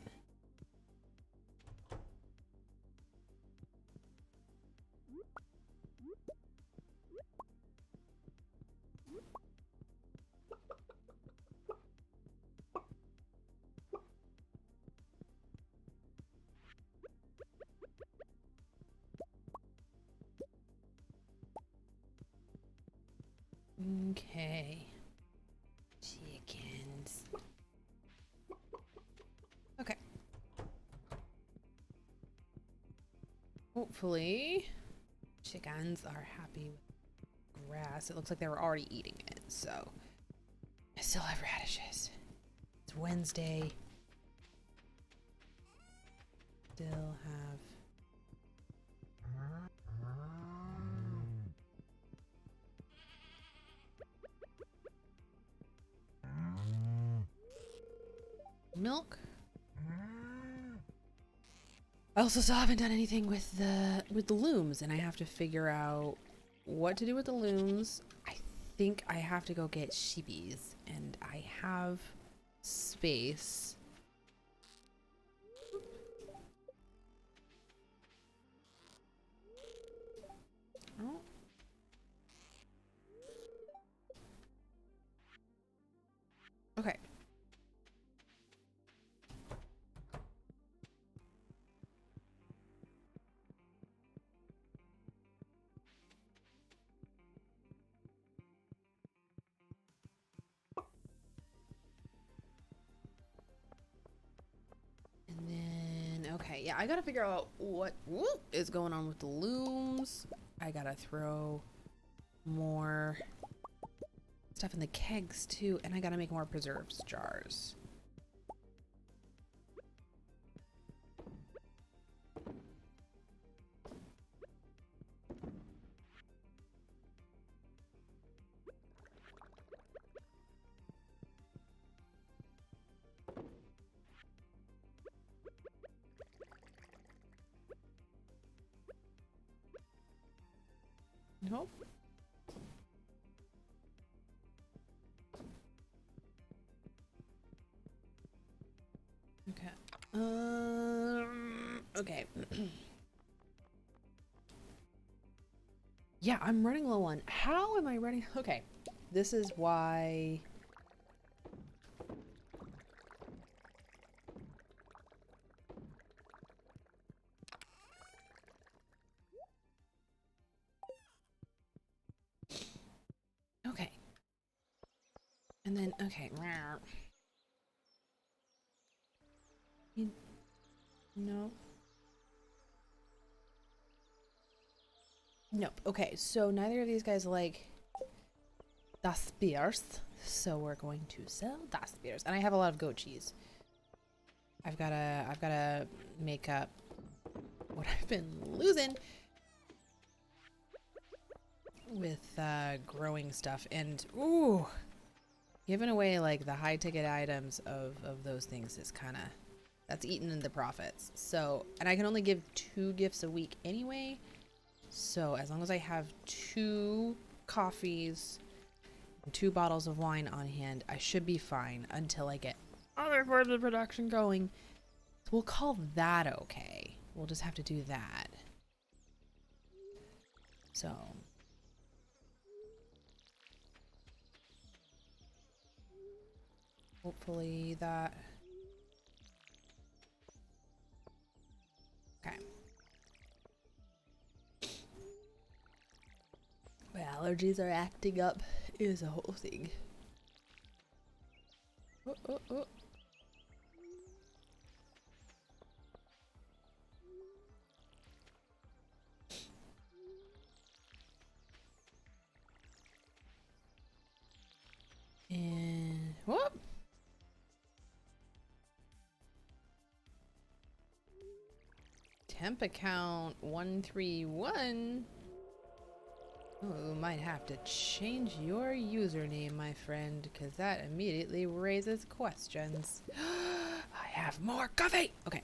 Speaker 2: Okay. Chickens. Okay. Hopefully, chickens are happy with grass. It looks like they were already eating it, so I still have radishes. It's Wednesday. Still have... milk. I also still haven't done anything with the looms, and I have to figure out what to do with the looms. I think I have to go get sheepies, and I have space. Oh. Okay. And then, okay, yeah, I gotta figure out what is going on with the looms. I gotta throw more stuff in the kegs too, and I gotta make more preserves jars. Nope. Okay. Okay. Yeah, I'm running low on... How am I running... Okay. This is why... Okay. And then, okay. No. Nope. Okay, so neither of these guys like the spears, so we're going to sell the spears. And I have a lot of goat cheese. I've gotta make up what I've been losing with growing stuff. And ooh, giving away like the high ticket items of those things is kind of, that's eating in the profits. So, and I can only give 2 gifts a week anyway. So as long as I have 2 coffees and 2 bottles of wine on hand, I should be fine until I get other parts of production going. So we'll call that okay. We'll just have to do that. So. Hopefully that. Okay. My allergies are acting up is a whole thing. Oh, oh, oh. And whoop. Temp account 131. Oh, might have to change your username, my friend, because that immediately raises questions. I have more coffee! Okay,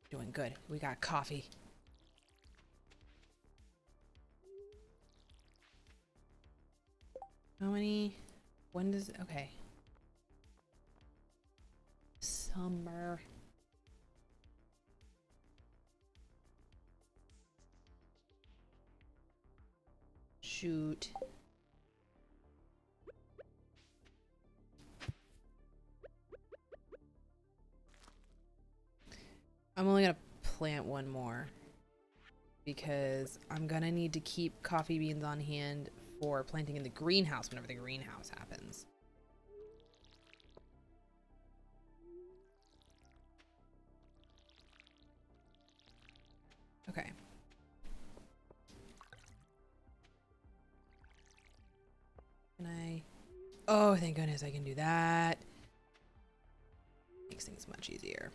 Speaker 2: doing good. We got coffee. How many? When does... Okay. Summer. Shoot. I'm only gonna plant one more because I'm gonna need to keep coffee beans on hand for planting in the greenhouse whenever the greenhouse happens. Okay. Can I? Oh, thank goodness I can do that. Makes things much easier.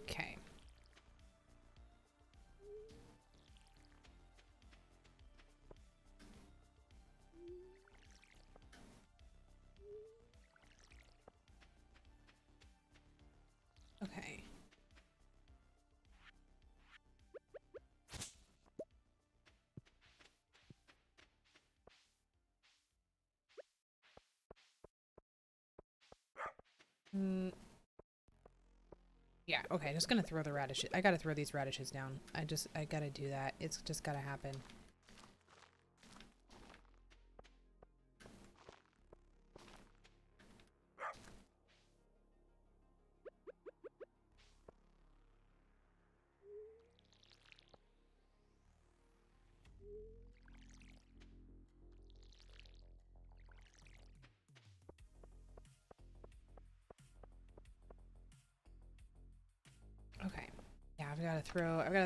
Speaker 2: Okay. Okay. Yeah, okay, just gonna throw the radishes. I gotta throw these radishes down. I gotta do that. It's just gotta happen. Okay. Yeah, I've gotta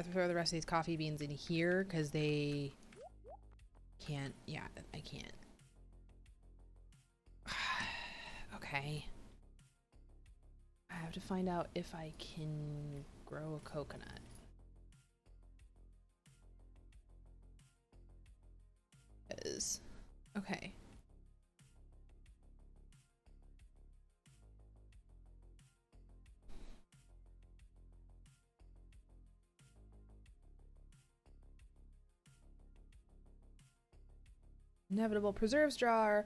Speaker 2: throw the rest of these coffee beans in here because they can't. Yeah, I can't. Okay. I have to find out if I can grow a coconut. Okay. Inevitable preserves jar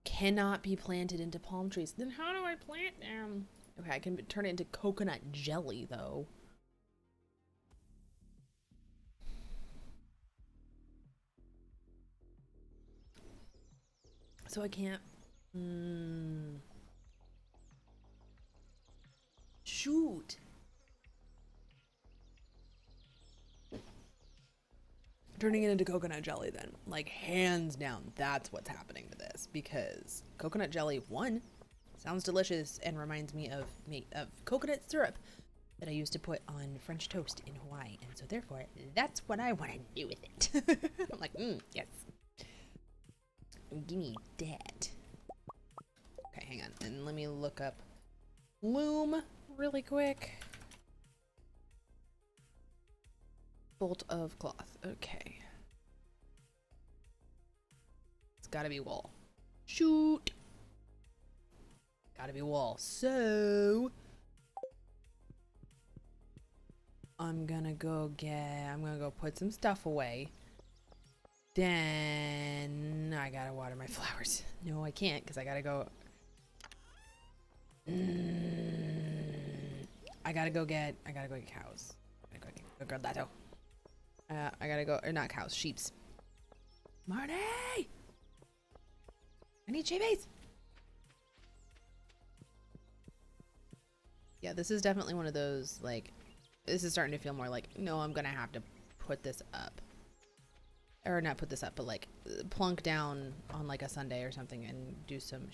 Speaker 2: cannot be planted into palm trees. Then how do I plant them? Okay, I can turn it into coconut jelly though. So I can't. Shoot. Turning it into coconut jelly then. Like hands down, that's what's happening to this because coconut jelly, one, sounds delicious and reminds me of coconut syrup that I used to put on French toast in Hawaii. And so therefore, that's what I want to do with it. I'm like, yes. Give me that. Okay, hang on. And let me look up loom really quick. Bolt of cloth. Okay. It's gotta be wool. Shoot. Gotta be wool. So I'm gonna go put some stuff away. Then I gotta water my flowers. No, I can't because I gotta go. I gotta go get cows. I gotta go get that. I gotta go, or not cows, sheeps. Marty! I need sheepies! Yeah, this is definitely one of those, like, this is starting to feel more like, no, I'm gonna have to put this up. Or not put this up, but like, plunk down on like a Sunday or something and do some,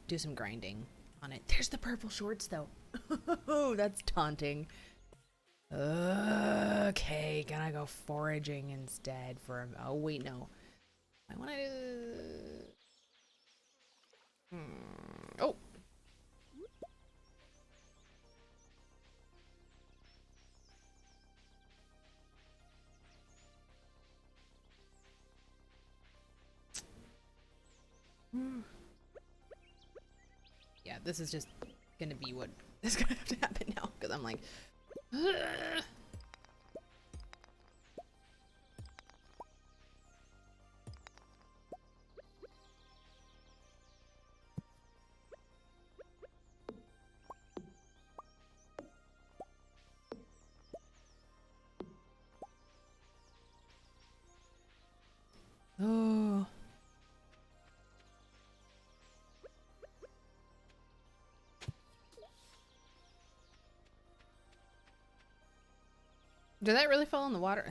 Speaker 2: do some grinding on it. There's the purple shorts though. Oh, that's taunting. Okay, gonna go foraging instead for a, oh wait, no. I wanna oh. Yeah, this is just gonna be what is gonna have to happen now, because I'm like, ugh. Oh. Did that really fall in the water?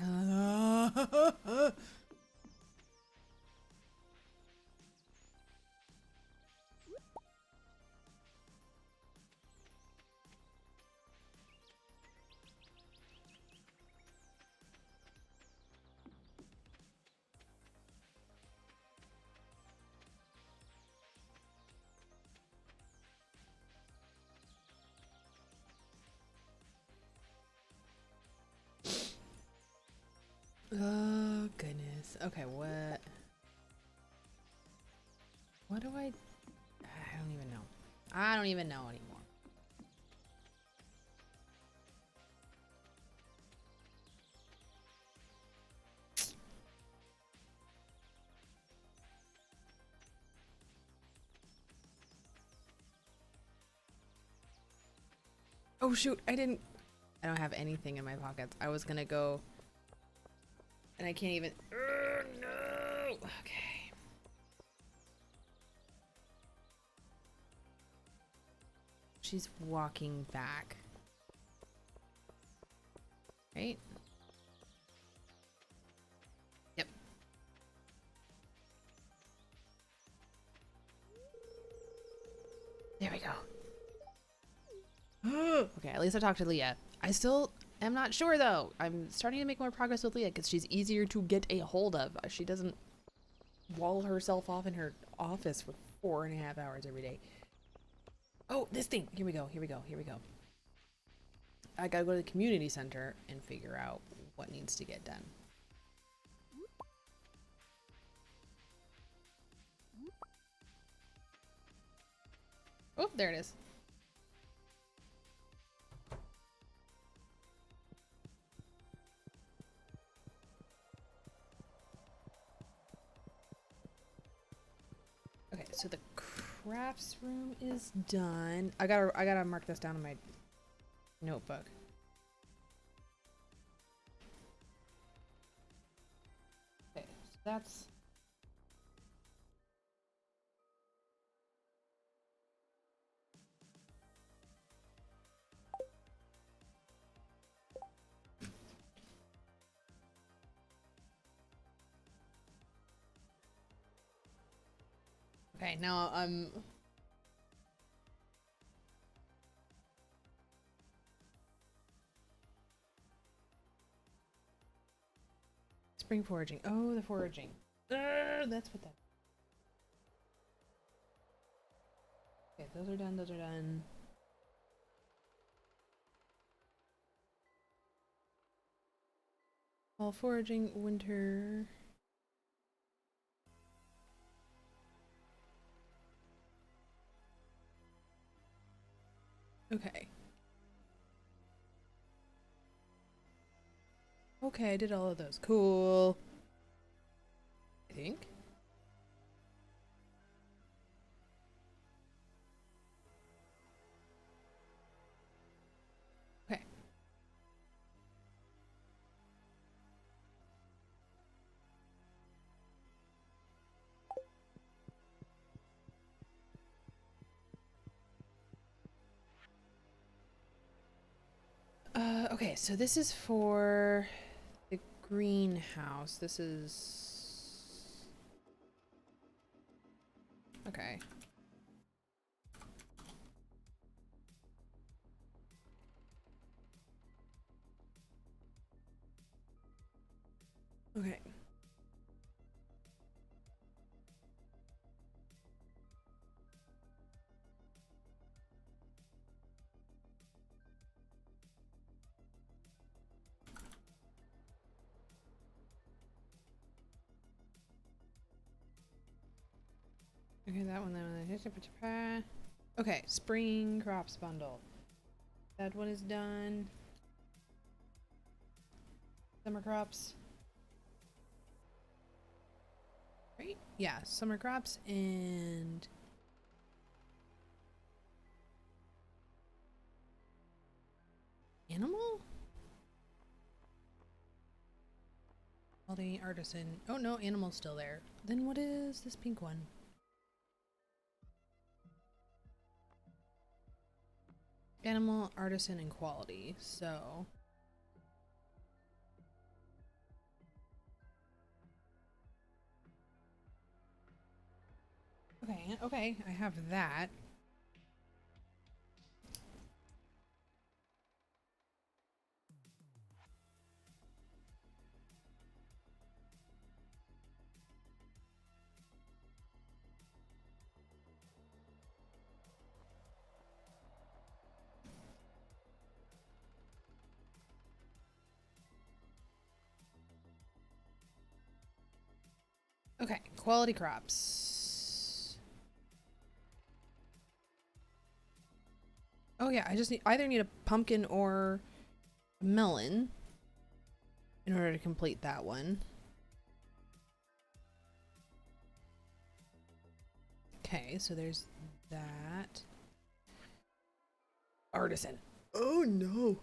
Speaker 2: Oh goodness. Okay, what do I don't even know. I don't even know anymore. Oh shoot, I don't have anything in my pockets. I was gonna go and I can't even. No. Okay. She's walking back. Right? Yep. There we go. Okay, at least I talked to Leah. I still am not sure though. I'm starting to make more progress with Leah because she's easier to get a hold of. She doesn't wall herself off in her office for 4.5 hours every day. Oh, this thing. Here we go. Here we go. Here we go. I gotta go to the community center and figure out what needs to get done. Oh, there it is. Okay, so the crafts room is done. I gotta mark this down in my notebook. Okay, so that's okay. Now spring foraging. Oh, the foraging. That's what that. Okay, those are done. Those are done. Fall foraging, winter. Okay. okay, I did all of those. Cool. I think. Okay. Okay, so this is for the greenhouse. This is... Okay. Okay. Okay, that one. Okay, spring crops bundle. That one is done. Summer crops. Right? Yeah, summer crops and... Animal? Quality artisan. Oh no, animal's still there. Then what is this pink one? Animal, artisan, and quality. So... Okay, okay, I have that. Okay, quality crops. Oh yeah, I just either need a pumpkin or a melon in order to complete that one. Okay, so there's that. Artisan. Oh no.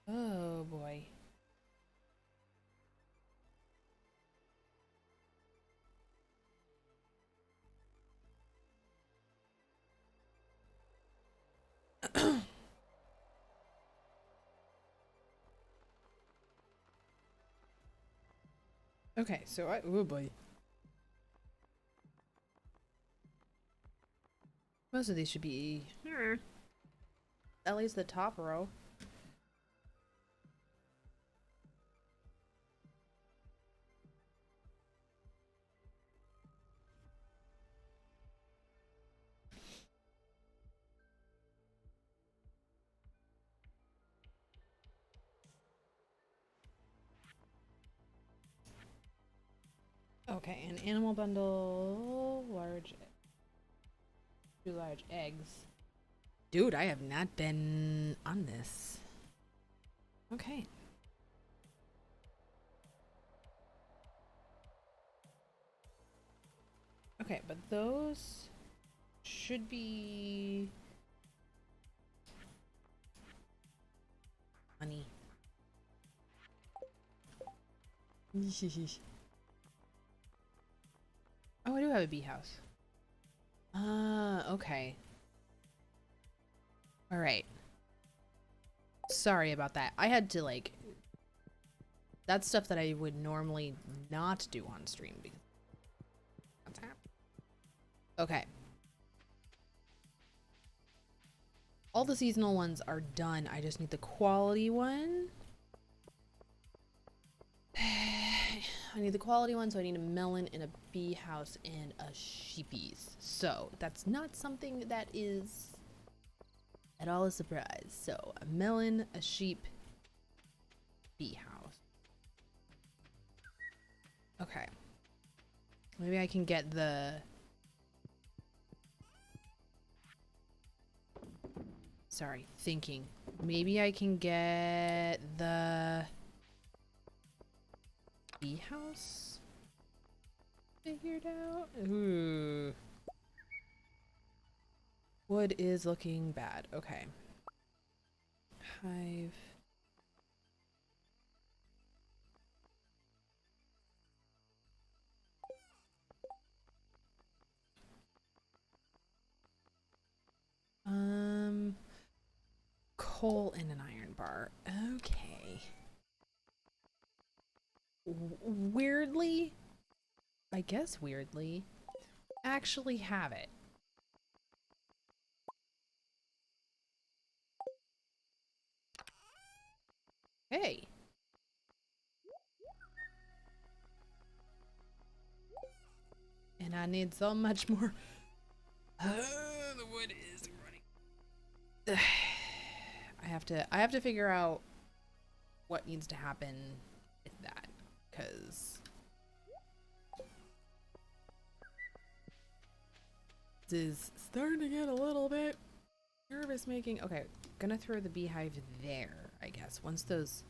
Speaker 2: Oh boy. Okay, so oh boy. Most of these should be at least the top row. Okay, an animal bundle, two large eggs. Dude, I have not been on this. Okay. Okay, but those should be money. Oh, I do have a bee house. Okay. All right. Sorry about that. I had to like... That's stuff that I would normally not do on stream because... What's happening? Okay. All the seasonal ones are done. I just need the quality one. I need the quality one, so I need a melon and a bee house and a sheepies. So that's not something that is at all a surprise. So a melon, a sheep, bee house. Okay. Maybe I can get the... Sorry, thinking. Maybe I can get the bee house figured out. Ooh. Wood is looking bad. Okay. Hive. Coal and an iron bar. Okay. Weirdly, I guess weirdly, actually have it. Hey. And I need so much more. The wood is running. I have to figure out what needs to happen with that, because this is starting to get a little bit nervous making. Okay, gonna throw the beehive there, I guess. Once those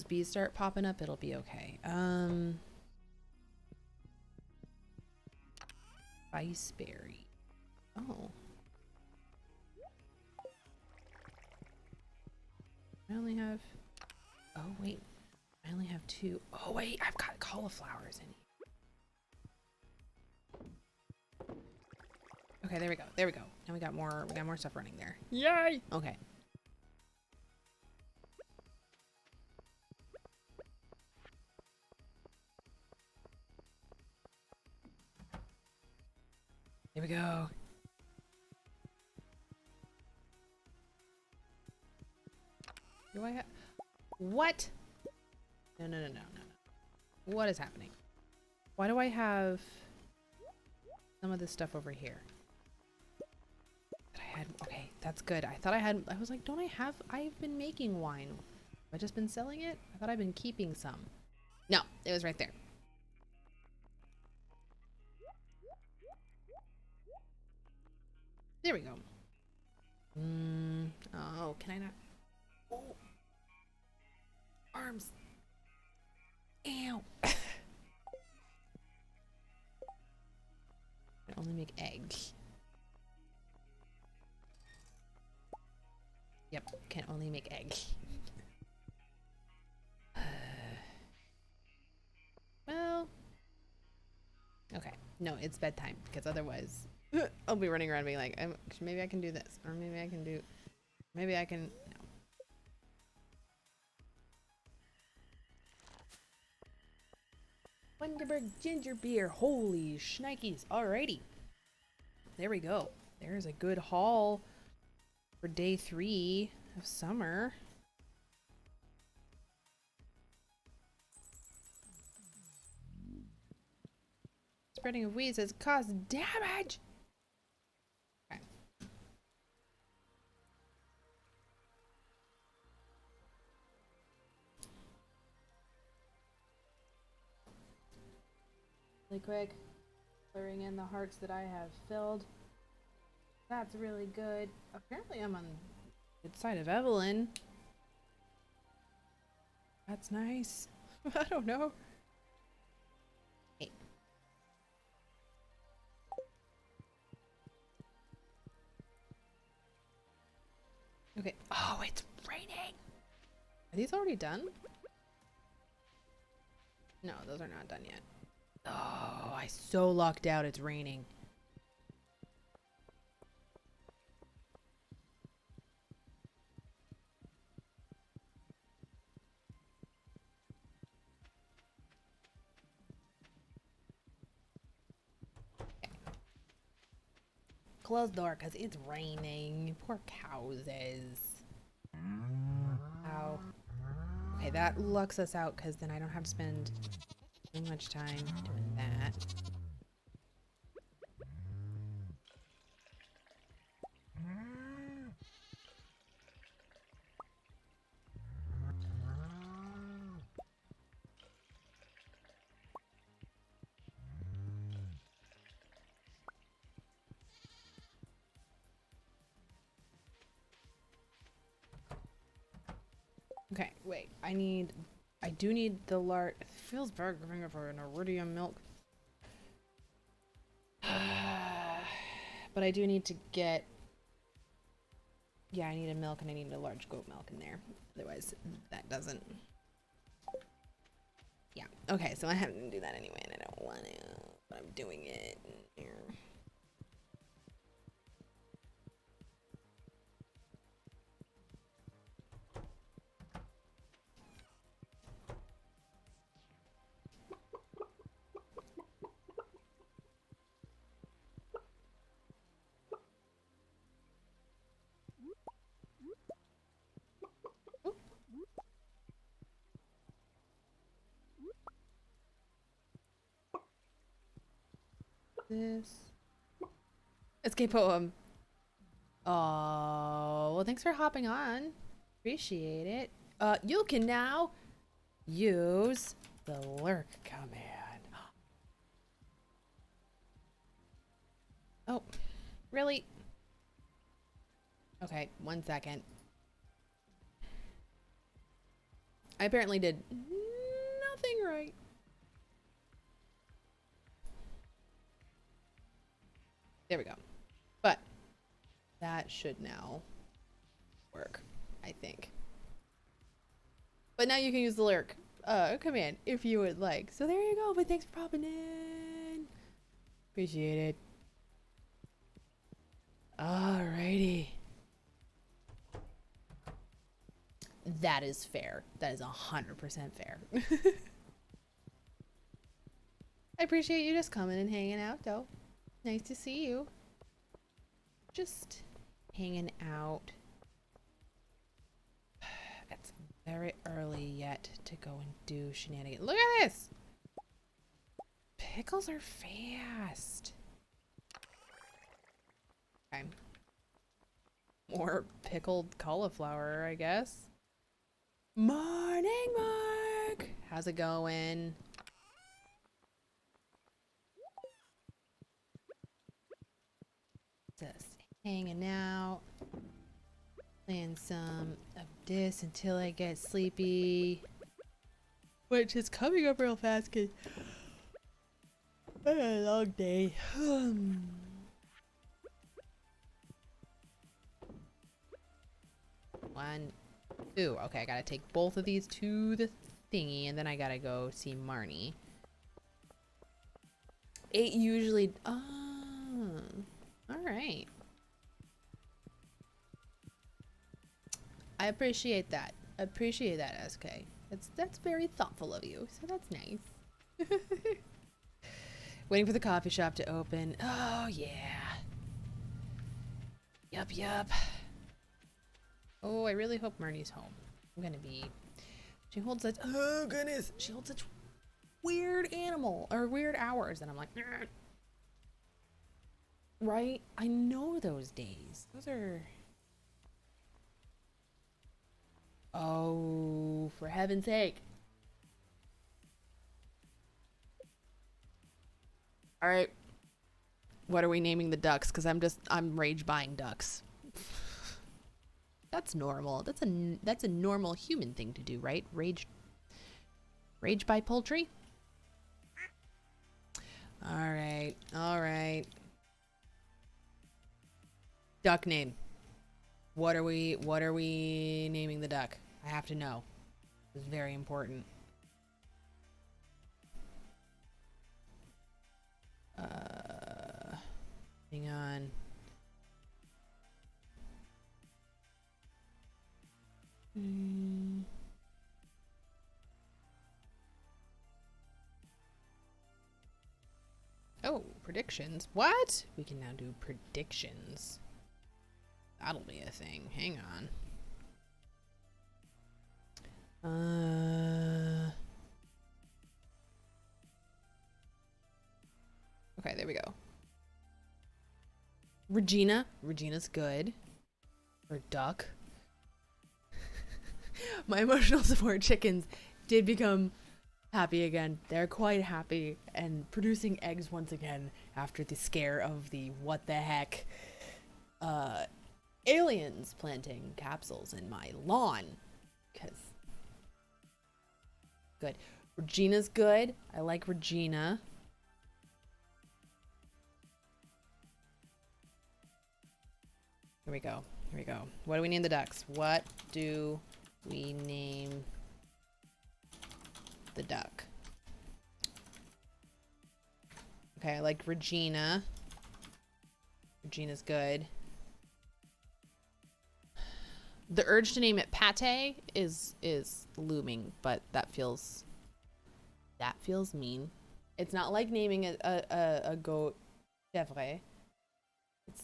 Speaker 2: bees start popping up, it'll be okay. Iceberry. Oh. I only have, oh wait, I only have 2. Oh wait, I've got cauliflowers in here. Okay, there we go. There we go. Now we got more stuff running there. Yay! Okay. Here we go. Do I have, what? No. What is happening? Why do I have some of this stuff over here? That I had, okay, that's good. I thought I had, I was like, don't I have, I've been making wine. Have I just been selling it? I thought I'd been keeping some. No, it was right there. There we go. Oh, can I not? Oh. Arms. Ew. I only make eggs. Yep, can only make eggs. Well, okay. No, it's bedtime, because otherwise I'll be running around being like, maybe I can do this, or maybe I can do, maybe I can, no. Wonderberg ginger beer, holy shnikes. Alrighty, there we go. There's a good haul for day 3 of summer. Spreading of weeds has caused damage. Okay. Really quick, clearing in the hearts that I have filled. That's really good. Apparently I'm on the good side of Evelyn. That's nice. I don't know. Hey. Okay. Oh, it's raining. Are these already done? No, those are not done yet. Oh, I so lucked out it's raining. Close the door because it's raining. Poor cowses. Ow. Okay, that lucks us out because then I don't have to spend too much time doing that. Okay, wait. I do need the lard. It feels bad giving up for an iridium milk. But I do need to get... Yeah, I need a milk and I need a large goat milk in there. Otherwise, that doesn't... Yeah. Okay, so I have to do that anyway, and I don't want to, but I'm doing it. This escape poem. Oh, well, thanks for hopping on. Appreciate it. You can now use the lurk command. Oh, really? Okay, 1 second. I apparently did nothing right. There we go. But that should now work, I think. But now you can use the lurk command if you would like. So there you go. But thanks for popping in. Appreciate it. Alrighty. That is fair. That is 100% fair. I appreciate you just coming and hanging out, though. Nice to see you. Just hanging out. It's very early yet to go and do shenanigans. Look at this! Pickles are fast. Okay. More pickled cauliflower, I guess. Morning, Mark! How's it going? Just hanging out. Playing some of this until I get sleepy. Which is coming up real fast because I had a long day. 1, 2. Okay, I gotta take both of these to the thingy, and then I gotta go see Marnie. 8 usually. Oh, all right. I appreciate that. I appreciate that, SK. That's very thoughtful of you. So that's nice. Waiting for the coffee shop to open. Oh yeah. Yup. Oh, I really hope Marnie's home. I'm gonna be. She holds such. Oh goodness. She holds such weird animal or weird hours, and I'm like. Argh. Right? I know those days. Those are. Oh, for heaven's sake. All right. What are we naming the ducks? Because I'm rage buying ducks. That's normal. That's a normal human thing to do, right? Rage buy poultry? All right. Duck name. What are we naming the duck? I have to know. This is very important. Hang on. Oh, predictions. What? We can now do predictions. That'll be a thing. Hang on. Okay, there we go. Regina's good. Or duck. My emotional support chickens did become happy again. They're quite happy and producing eggs once again after the scare of the what the heck aliens planting capsules in my lawn. Because Good. Regina's good. I like Regina. Here we go. Here we go. What do we name the ducks? What do we name the duck? Okay, I like Regina. Regina's good. The urge to name it Pate is looming, but that feels mean. It's not like naming a goat chèvre. It's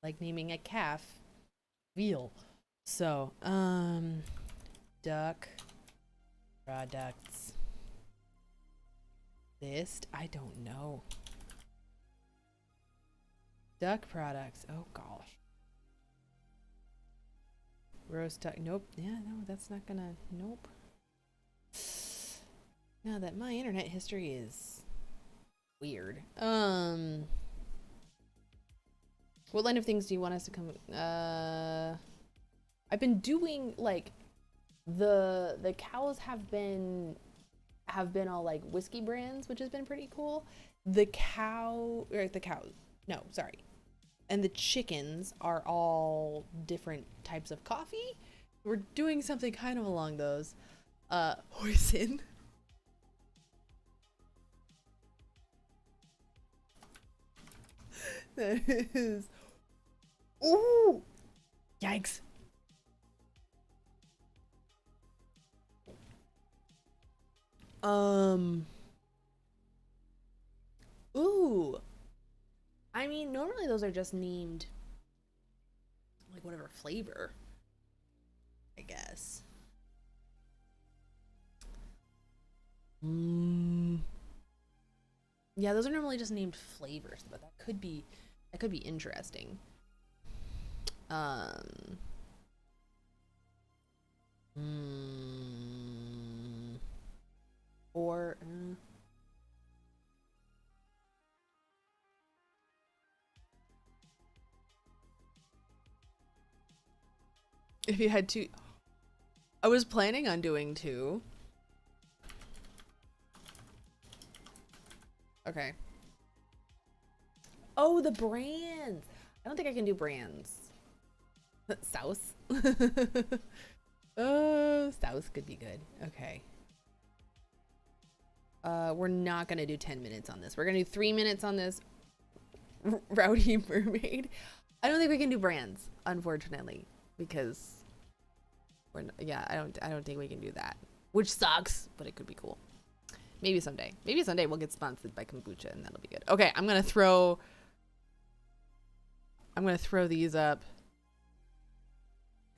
Speaker 2: like naming a calf veal. So, duck products list. I don't know. Duck products. Oh gosh. Roast duck. Nope. Yeah, no, that's not gonna. Nope. Now that my internet history is weird. What line of things do you want us to come? I've been doing like the cows have been all like whiskey brands, which has been pretty cool. The cows. No, sorry. And the chickens are all different types of coffee. We're doing something kind of along those. Hoisin. That is. Ooh! Yikes. Ooh. I mean, normally those are just named like whatever flavor, I guess. Yeah, those are normally just named flavors, but that could be interesting. Or if you had two, I was planning on doing two. Okay. Oh, the brands. I don't think I can do brands. Sauce. Oh, sauce could be good. Okay. We're not gonna do 10 minutes on this. We're gonna do 3 minutes on this Rowdy Mermaid. I don't think we can do brands, unfortunately, because I don't think we can do that, which sucks, but it could be cool. Maybe someday we'll get sponsored by kombucha and that'll be good. Okay, I'm gonna throw these up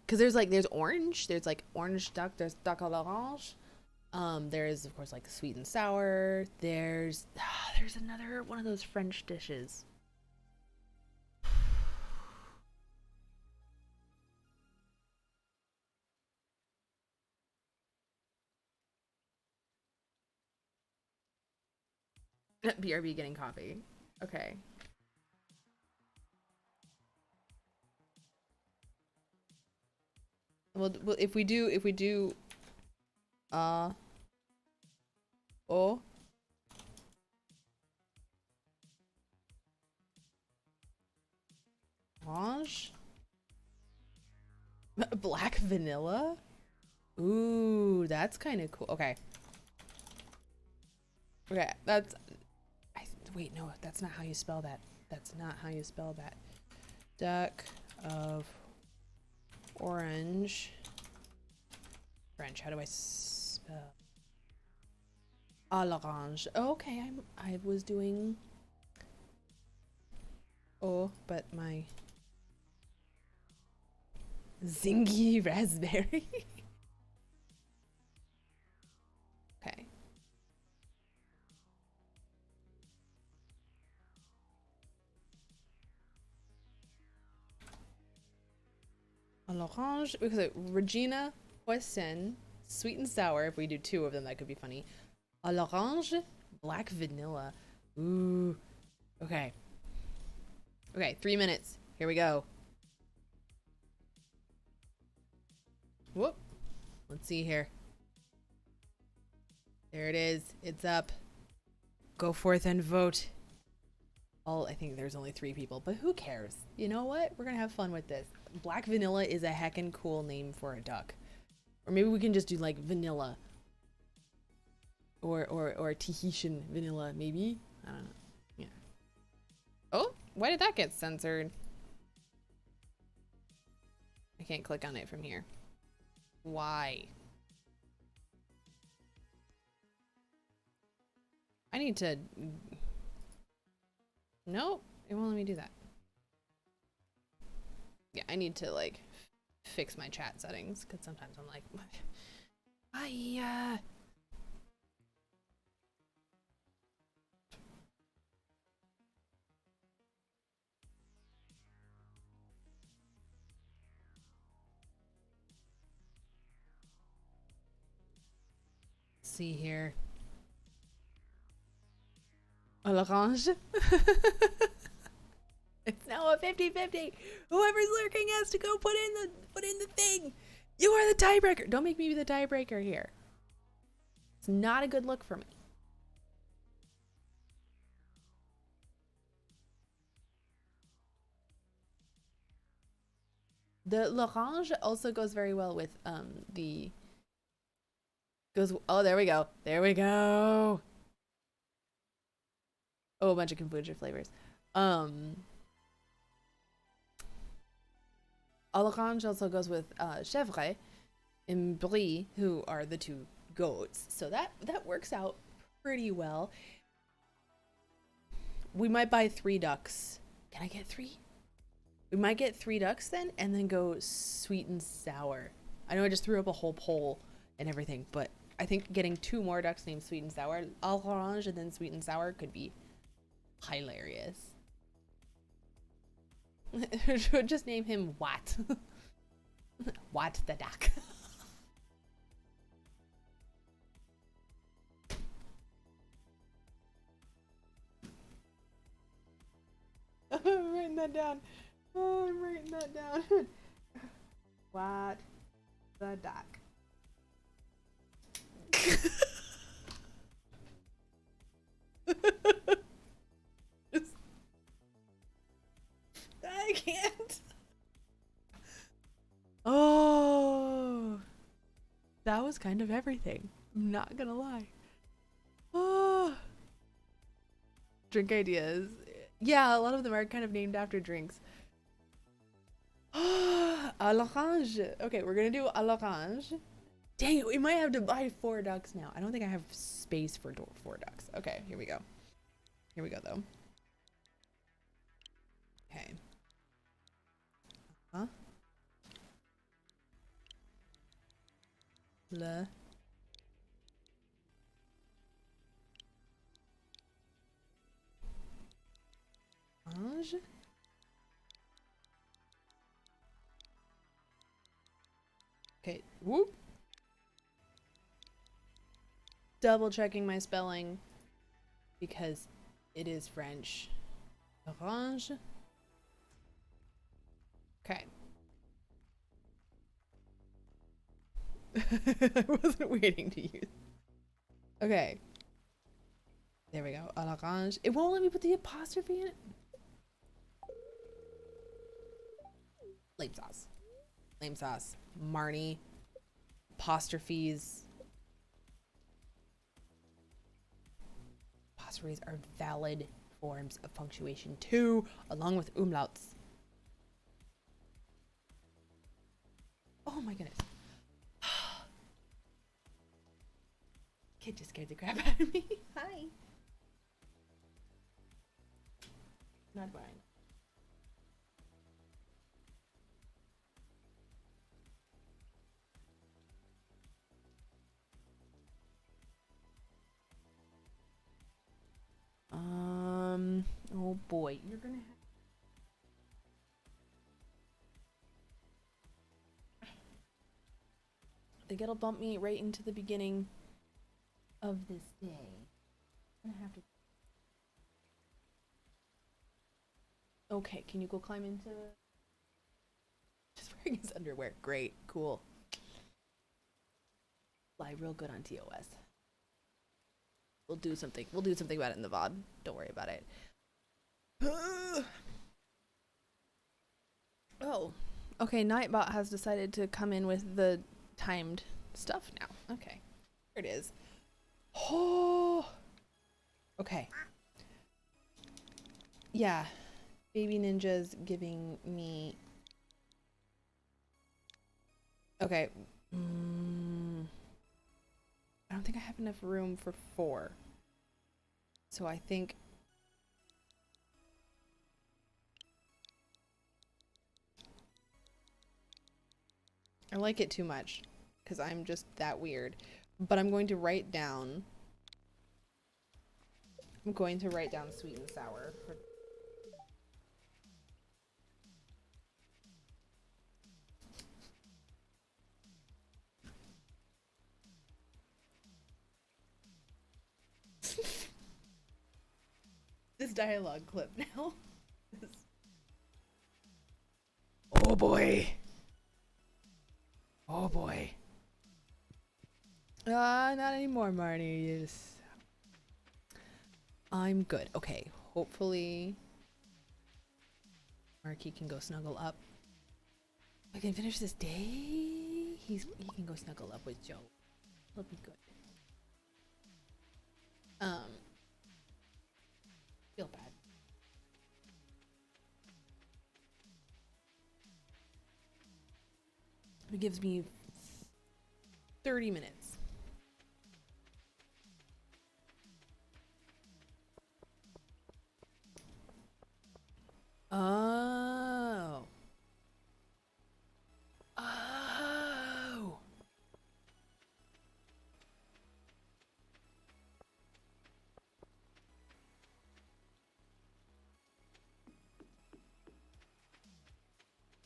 Speaker 2: because there's orange, there's like orange duck, there's duck à l'orange. There is of course like sweet and sour. There's another one of those French dishes. BRB getting coffee. Okay. Well, if we do, oh, orange, black vanilla. Ooh, that's kind of cool. Okay. Okay, wait, no, that's not how you spell that. That's not how you spell that. Duck of orange. French, how do I spell? À l'orange. Okay, I was doing but my zingy raspberry. Okay. À l'orange, because Regina, Poisson, sweet and sour. If we do two of them, that could be funny. À l'orange, black vanilla. Ooh. Okay. Okay, 3 minutes. Here we go. Whoop. Let's see here. There it is. It's up. Go forth and vote. I think there's only 3 people, but who cares? You know what? We're gonna have fun with this. Black Vanilla is a heckin' cool name for a duck. Or maybe we can just do like vanilla. Or Tahitian vanilla, maybe? I don't know. Yeah. Oh, why did that get censored? I can't click on it from here. Why? I need to... Nope, it won't let me do that. Yeah, I need to like fix my chat settings because sometimes I'm like, see here. A l'orange. It's now a 50-50. Whoever's lurking has to go put in the thing. You are the tiebreaker. Don't make me be the tiebreaker here. It's not a good look for me. The l'orange also goes very well with the oh, there we go. There we go. Oh, a bunch of kombucha flavors. L'orange also goes with chèvre and brie, who are the 2 goats. So that works out pretty well. We might buy 3 ducks. Can I get 3? We might get 3 ducks then, and then go sweet and sour. I know I just threw up a whole poll and everything, but I think getting 2 more ducks named sweet and sour, l'orange and then sweet and sour, could be hilarious. Should just name him Watt. Watt the duck. I'm writing that down. Oh, I'm writing that down. Watt the duck. I can't. Oh, that was kind of everything. I'm not gonna lie. Oh, drink ideas. Yeah, a lot of them are kind of named after drinks. À l'orange. Okay, we're gonna do à l'orange. Dang it, we might have to buy 4 ducks now. I don't think I have space for 4 ducks. Okay, here we go. Here we go, though. Okay. Huh? Le. Orange. Okay. Whoop. Double checking my spelling because it is French. Orange. Okay. I wasn't waiting to use. Okay. There we go. À l'orange. It won't let me put the apostrophe in it. Lame sauce. Lame sauce. Marnie. Apostrophes. Apostrophes are valid forms of punctuation too, along with umlauts. Oh my goodness. Kid just scared the crap out of me. Hi. Not fine. Oh boy, you're gonna have. I think it'll bump me right into the beginning of this day. I'm gonna have to. Okay, can you go climb into? Just wearing his underwear. Great, cool. Fly real good on TOS. We'll do something. We'll do something about it in the VOD. Don't worry about it. Oh. Okay, Nightbot has decided to come in with the timed stuff now. Okay. Here it is. Oh. Okay. Yeah. Baby Ninja's giving me... Okay. I don't think I have enough room for 4. So I think... I like it too much because I'm just that weird. But I'm going to write down... I'm going to write down sweet and sour. This dialogue clip now. Oh boy. Oh boy. Not anymore, Marnie. You just... I'm good. Okay. Hopefully Marky can go snuggle up. I can finish this day. He can go snuggle up with Joe. He'll be good. Feel bad. It gives me 30 minutes. Oh. Oh.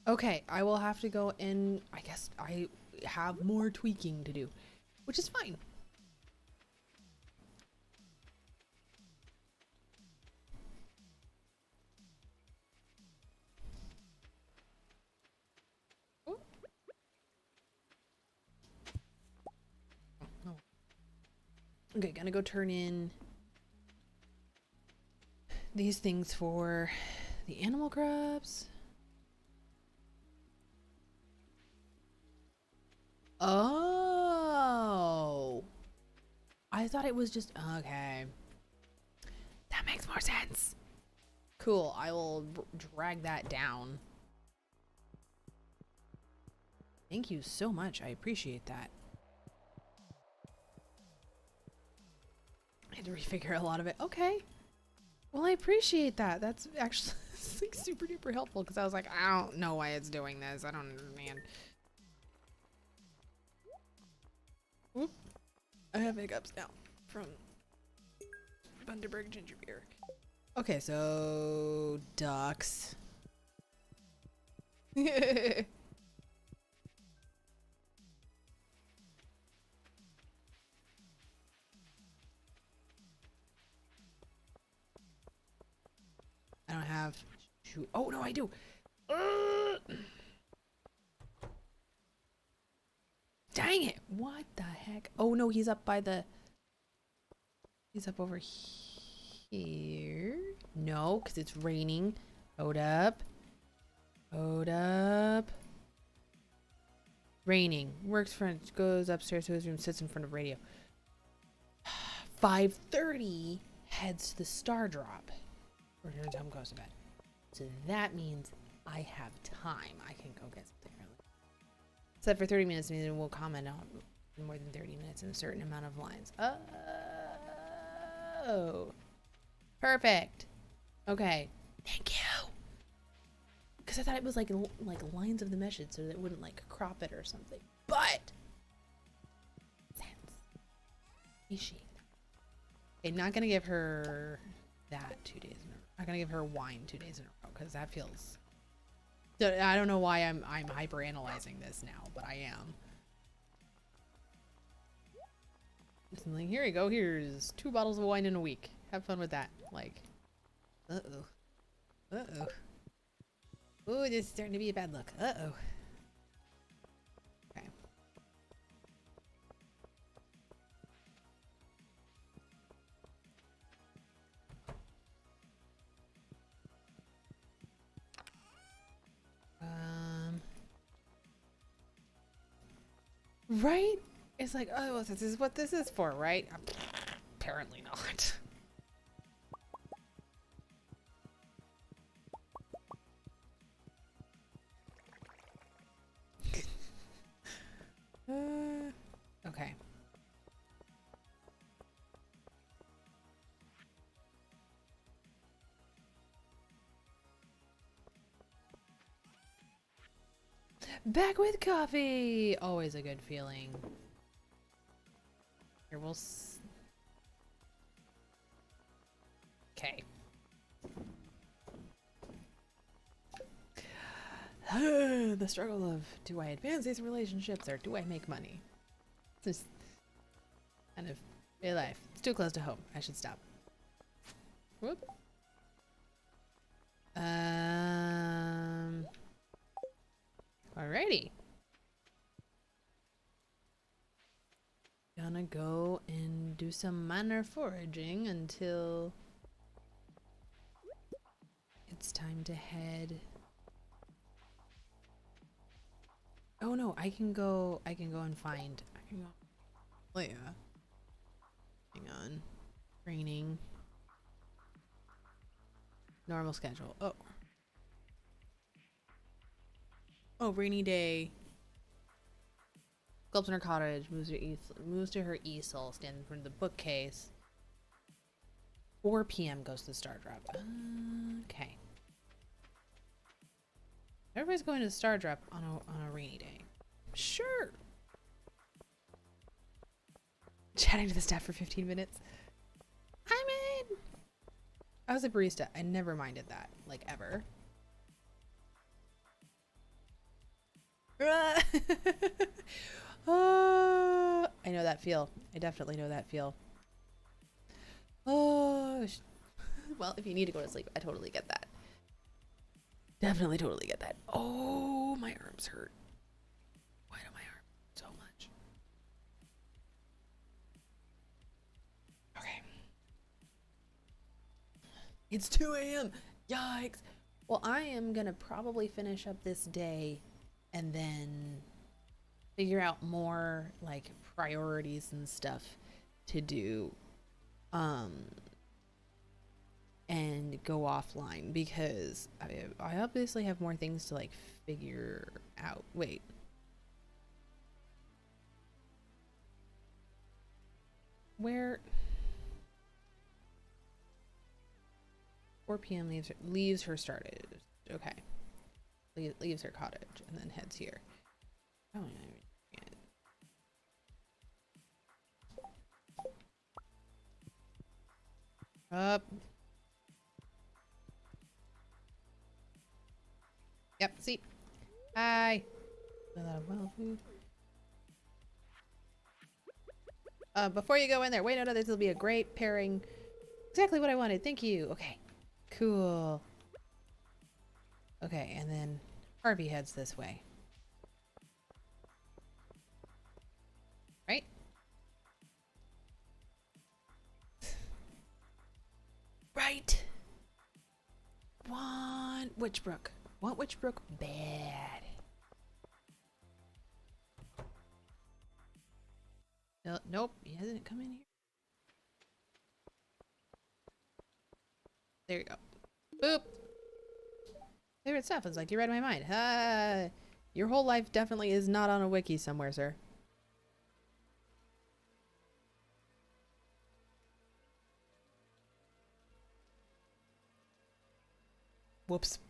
Speaker 2: Okay, I will have to go in. I guess I have more tweaking to do, which is fine. Oh. Oh. Okay, gonna go turn in these things for the animal grubs. Oh, I thought it was just okay. That makes more sense. Cool. I will drag that down. Thank you so much. I appreciate that. I had to refigure a lot of it. Okay. Well, I appreciate that. That's actually like super duper helpful because I was like, I don't know why it's doing this. I don't understand. Whoop. I have hiccups now from Bundaberg ginger beer. Okay, so ducks. I don't have. Oh no, I do. Dang it! What the heck? Oh no, he's up by the... He's up over here. No, because it's raining. Hold up. Hold up. Raining. Works front. Goes upstairs to his room. Sits in front of radio. 5:30. Heads to the star drop. Returns home, goes to bed. So that means I have time. I can go get something early. Set for 30 minutes means it will comment on more than 30 minutes in a certain amount of lines. Oh. Perfect. Okay. Thank you. Because I thought it was like lines of the message so that it wouldn't like crop it or something. But sense. Appreciate that. Okay, not gonna give her that 2 days in a row. Not gonna give her wine 2 days in a row because that feels... I don't know why I'm hyper analyzing this now, but I am. Just like, here you go. Here's 2 bottles of wine in a week. Have fun with that. Like, uh-oh. Oh, this is starting to be a bad look. Uh-oh. Okay. Right? It's like, oh, well, this is what this is for, right? Apparently not. Okay. Back with coffee! Always a good feeling. Here, we'll okay. The struggle of, do I advance these relationships or do I make money? It's just kind of real life. It's too close to home. I should stop. Whoop. Alrighty. Gonna go and do some minor foraging until it's time to head. Oh no, I can go and find, Leah. Hang on. Training. Normal schedule. Oh. Oh, rainy day. Go up in her cottage, moves to her easel, stands in front of the bookcase. 4 p.m. goes to the star drop. Okay. Everybody's going to the star drop on a rainy day. Sure. Chatting to the staff for 15 minutes. I'm in. I was a barista. I never minded that, like, ever. I know that feel. I definitely know that feel. Oh, well, if you need to go to sleep, I totally get that. Definitely totally get that. Oh, my arms hurt. Why do my arms hurt so much? Okay. It's 2 a.m. Yikes. Well, I am gonna probably finish up this day and then figure out more like priorities and stuff to do and go offline because I obviously have more things to like figure out. Wait. Where 4 p.m. leaves her started. Okay. Leaves her cottage and then heads here. Oh, up. Yep, see. Hi. Before you go in there, wait, no, this will be a great pairing. Exactly what I wanted. Thank you. Okay. Cool. Okay, and then Harvey heads this way. Right? Right. Want Witchbrook. Want Witchbrook bad. No, nope, he hasn't come in here. There you go. Boop. Favorite stuff is like you read my mind. Your whole life definitely is not on a wiki somewhere, sir. Whoops.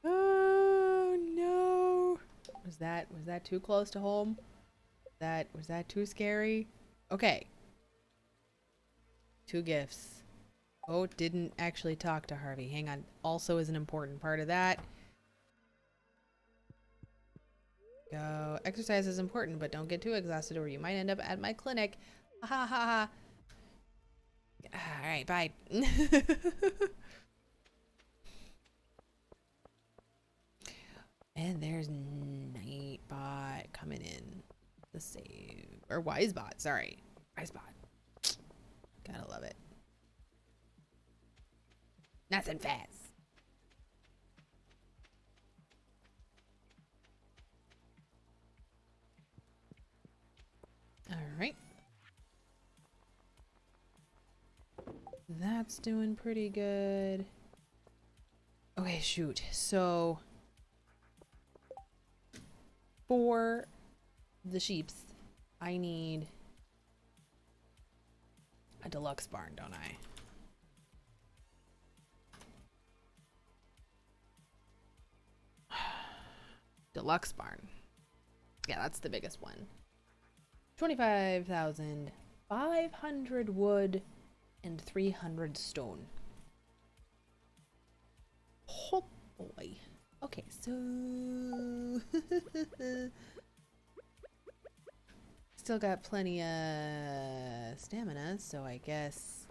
Speaker 2: Oh no. Was that too close to home? Was that too scary? Okay. 2 gifts. Oh, didn't actually talk to Harvey. Hang on. Also is an important part of that. Go. Exercise is important, but don't get too exhausted or you might end up at my clinic. Ha ha ha ha. Alright, bye. And there's Nightbot coming in. The save. Or Wisebot, sorry. Wisebot. Gotta love it. Nice and fast. That's doing pretty good. Okay, shoot. So for the sheeps, I need a deluxe barn, don't I? Deluxe barn. Yeah, that's the biggest one. 25,500 wood and 300 stone. Oh boy. Okay, so still got plenty of stamina, so I guess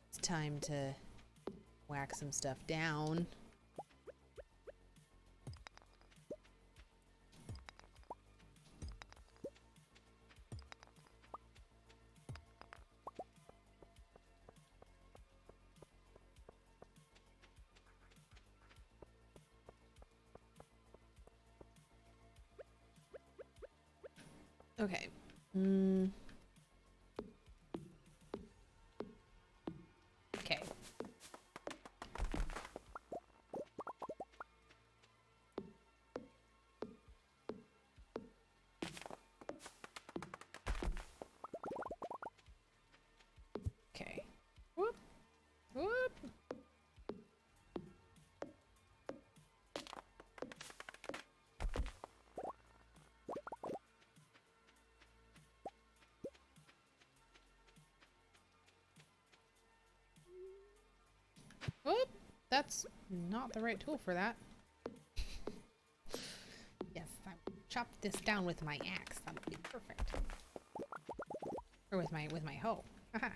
Speaker 2: it's time to whack some stuff down. Okay. Okay. Okay. Whoop. Whoop. Whoop. That's not the right tool for that. Yes, I chop this down with my axe. That would be perfect. Or with my hoe. Okay.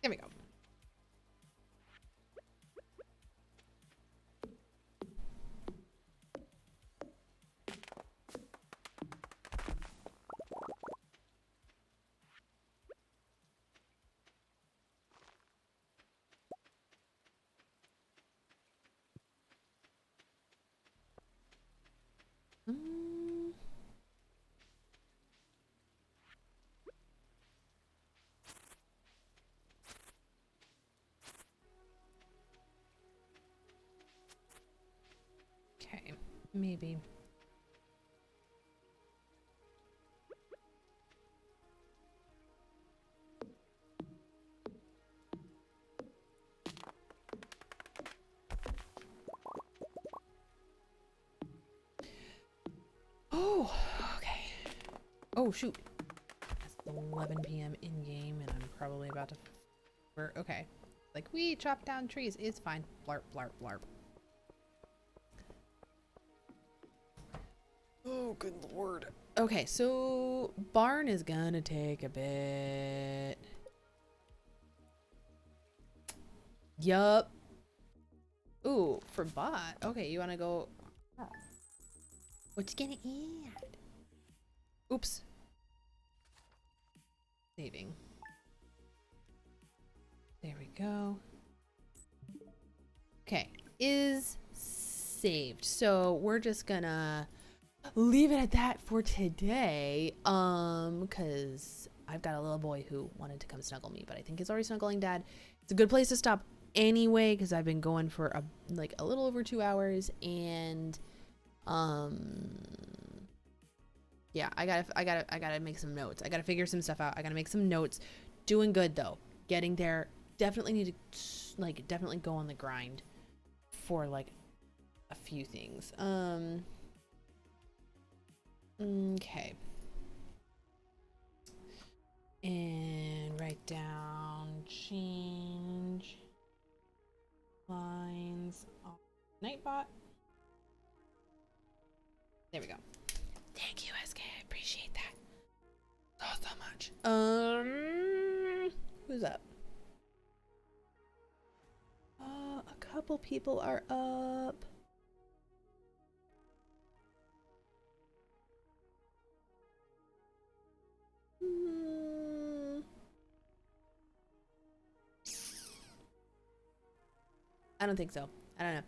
Speaker 2: There we go. Okay, maybe. Oh, okay. Oh, shoot. It's 11 p.m. in game, and I'm probably about to. Okay. Like, we chop down trees. It's fine. Blarp, blarp, blarp. Oh, good lord. Okay, so barn is gonna take a bit. Yup. Ooh, for bot. Okay, you wanna go. What you gonna add? Oops. Saving. There we go. Okay, is saved. So we're just gonna leave it at that for today. Cause I've got a little boy who wanted to come snuggle me, but I think he's already snuggling dad. It's a good place to stop anyway, because I've been going for a little over 2 hours, and yeah, I gotta make some notes. I gotta figure some stuff out. I gotta make some notes. Doing good though. Getting there. Definitely need to definitely go on the grind for like a few things. Okay. And write down change lines on Nightbot. There we go. Thank you, SK. I appreciate that so much. Who's up? A couple people are up. I don't think so. I don't know.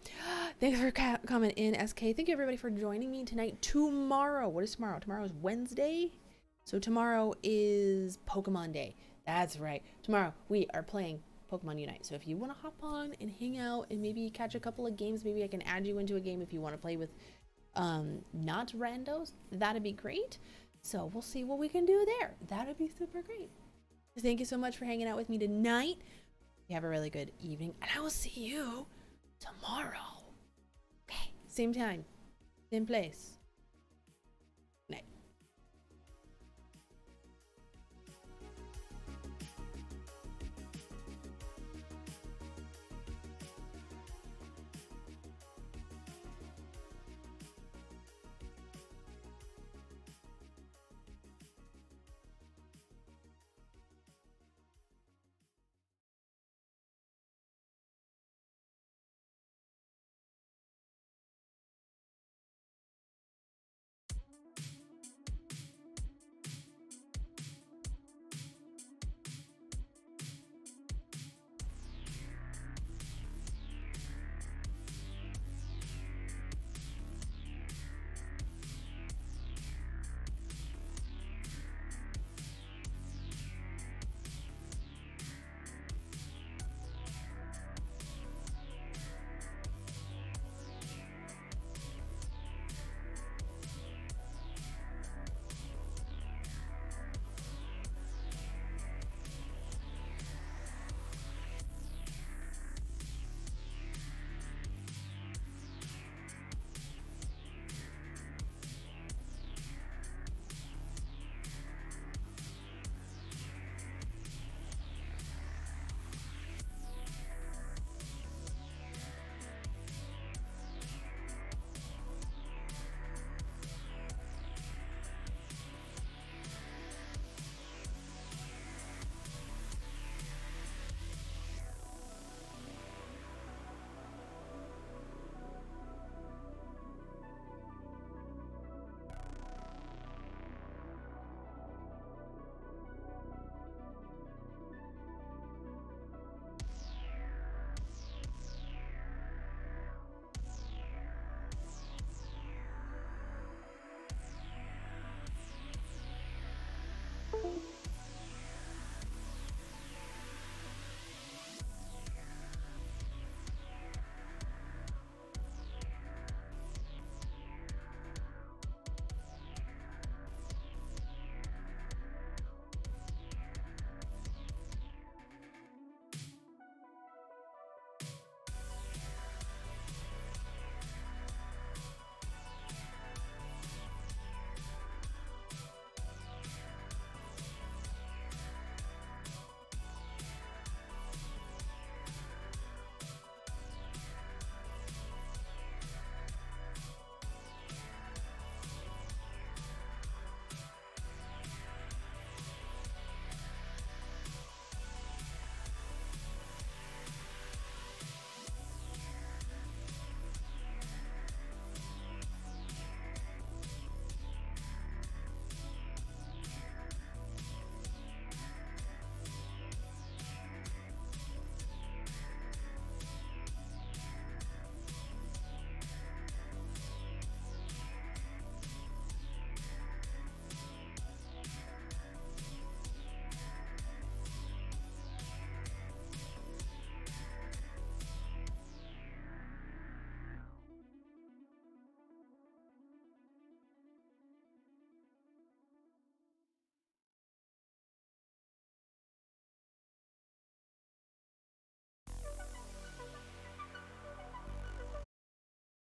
Speaker 2: Thanks for coming in, SK. Thank you everybody for joining me tonight. Tomorrow, what is tomorrow? Tomorrow is Wednesday. So tomorrow is Pokemon Day. That's right. Tomorrow we are playing Pokemon Unite. So if you want to hop on and hang out and maybe catch a couple of games, maybe I can add you into a game if you want to play with not randos. That'd be great. So we'll see what we can do there. That'd be super great. Thank you so much for hanging out with me tonight. You have a really good evening, and I will see you tomorrow. Okay, same time, same place.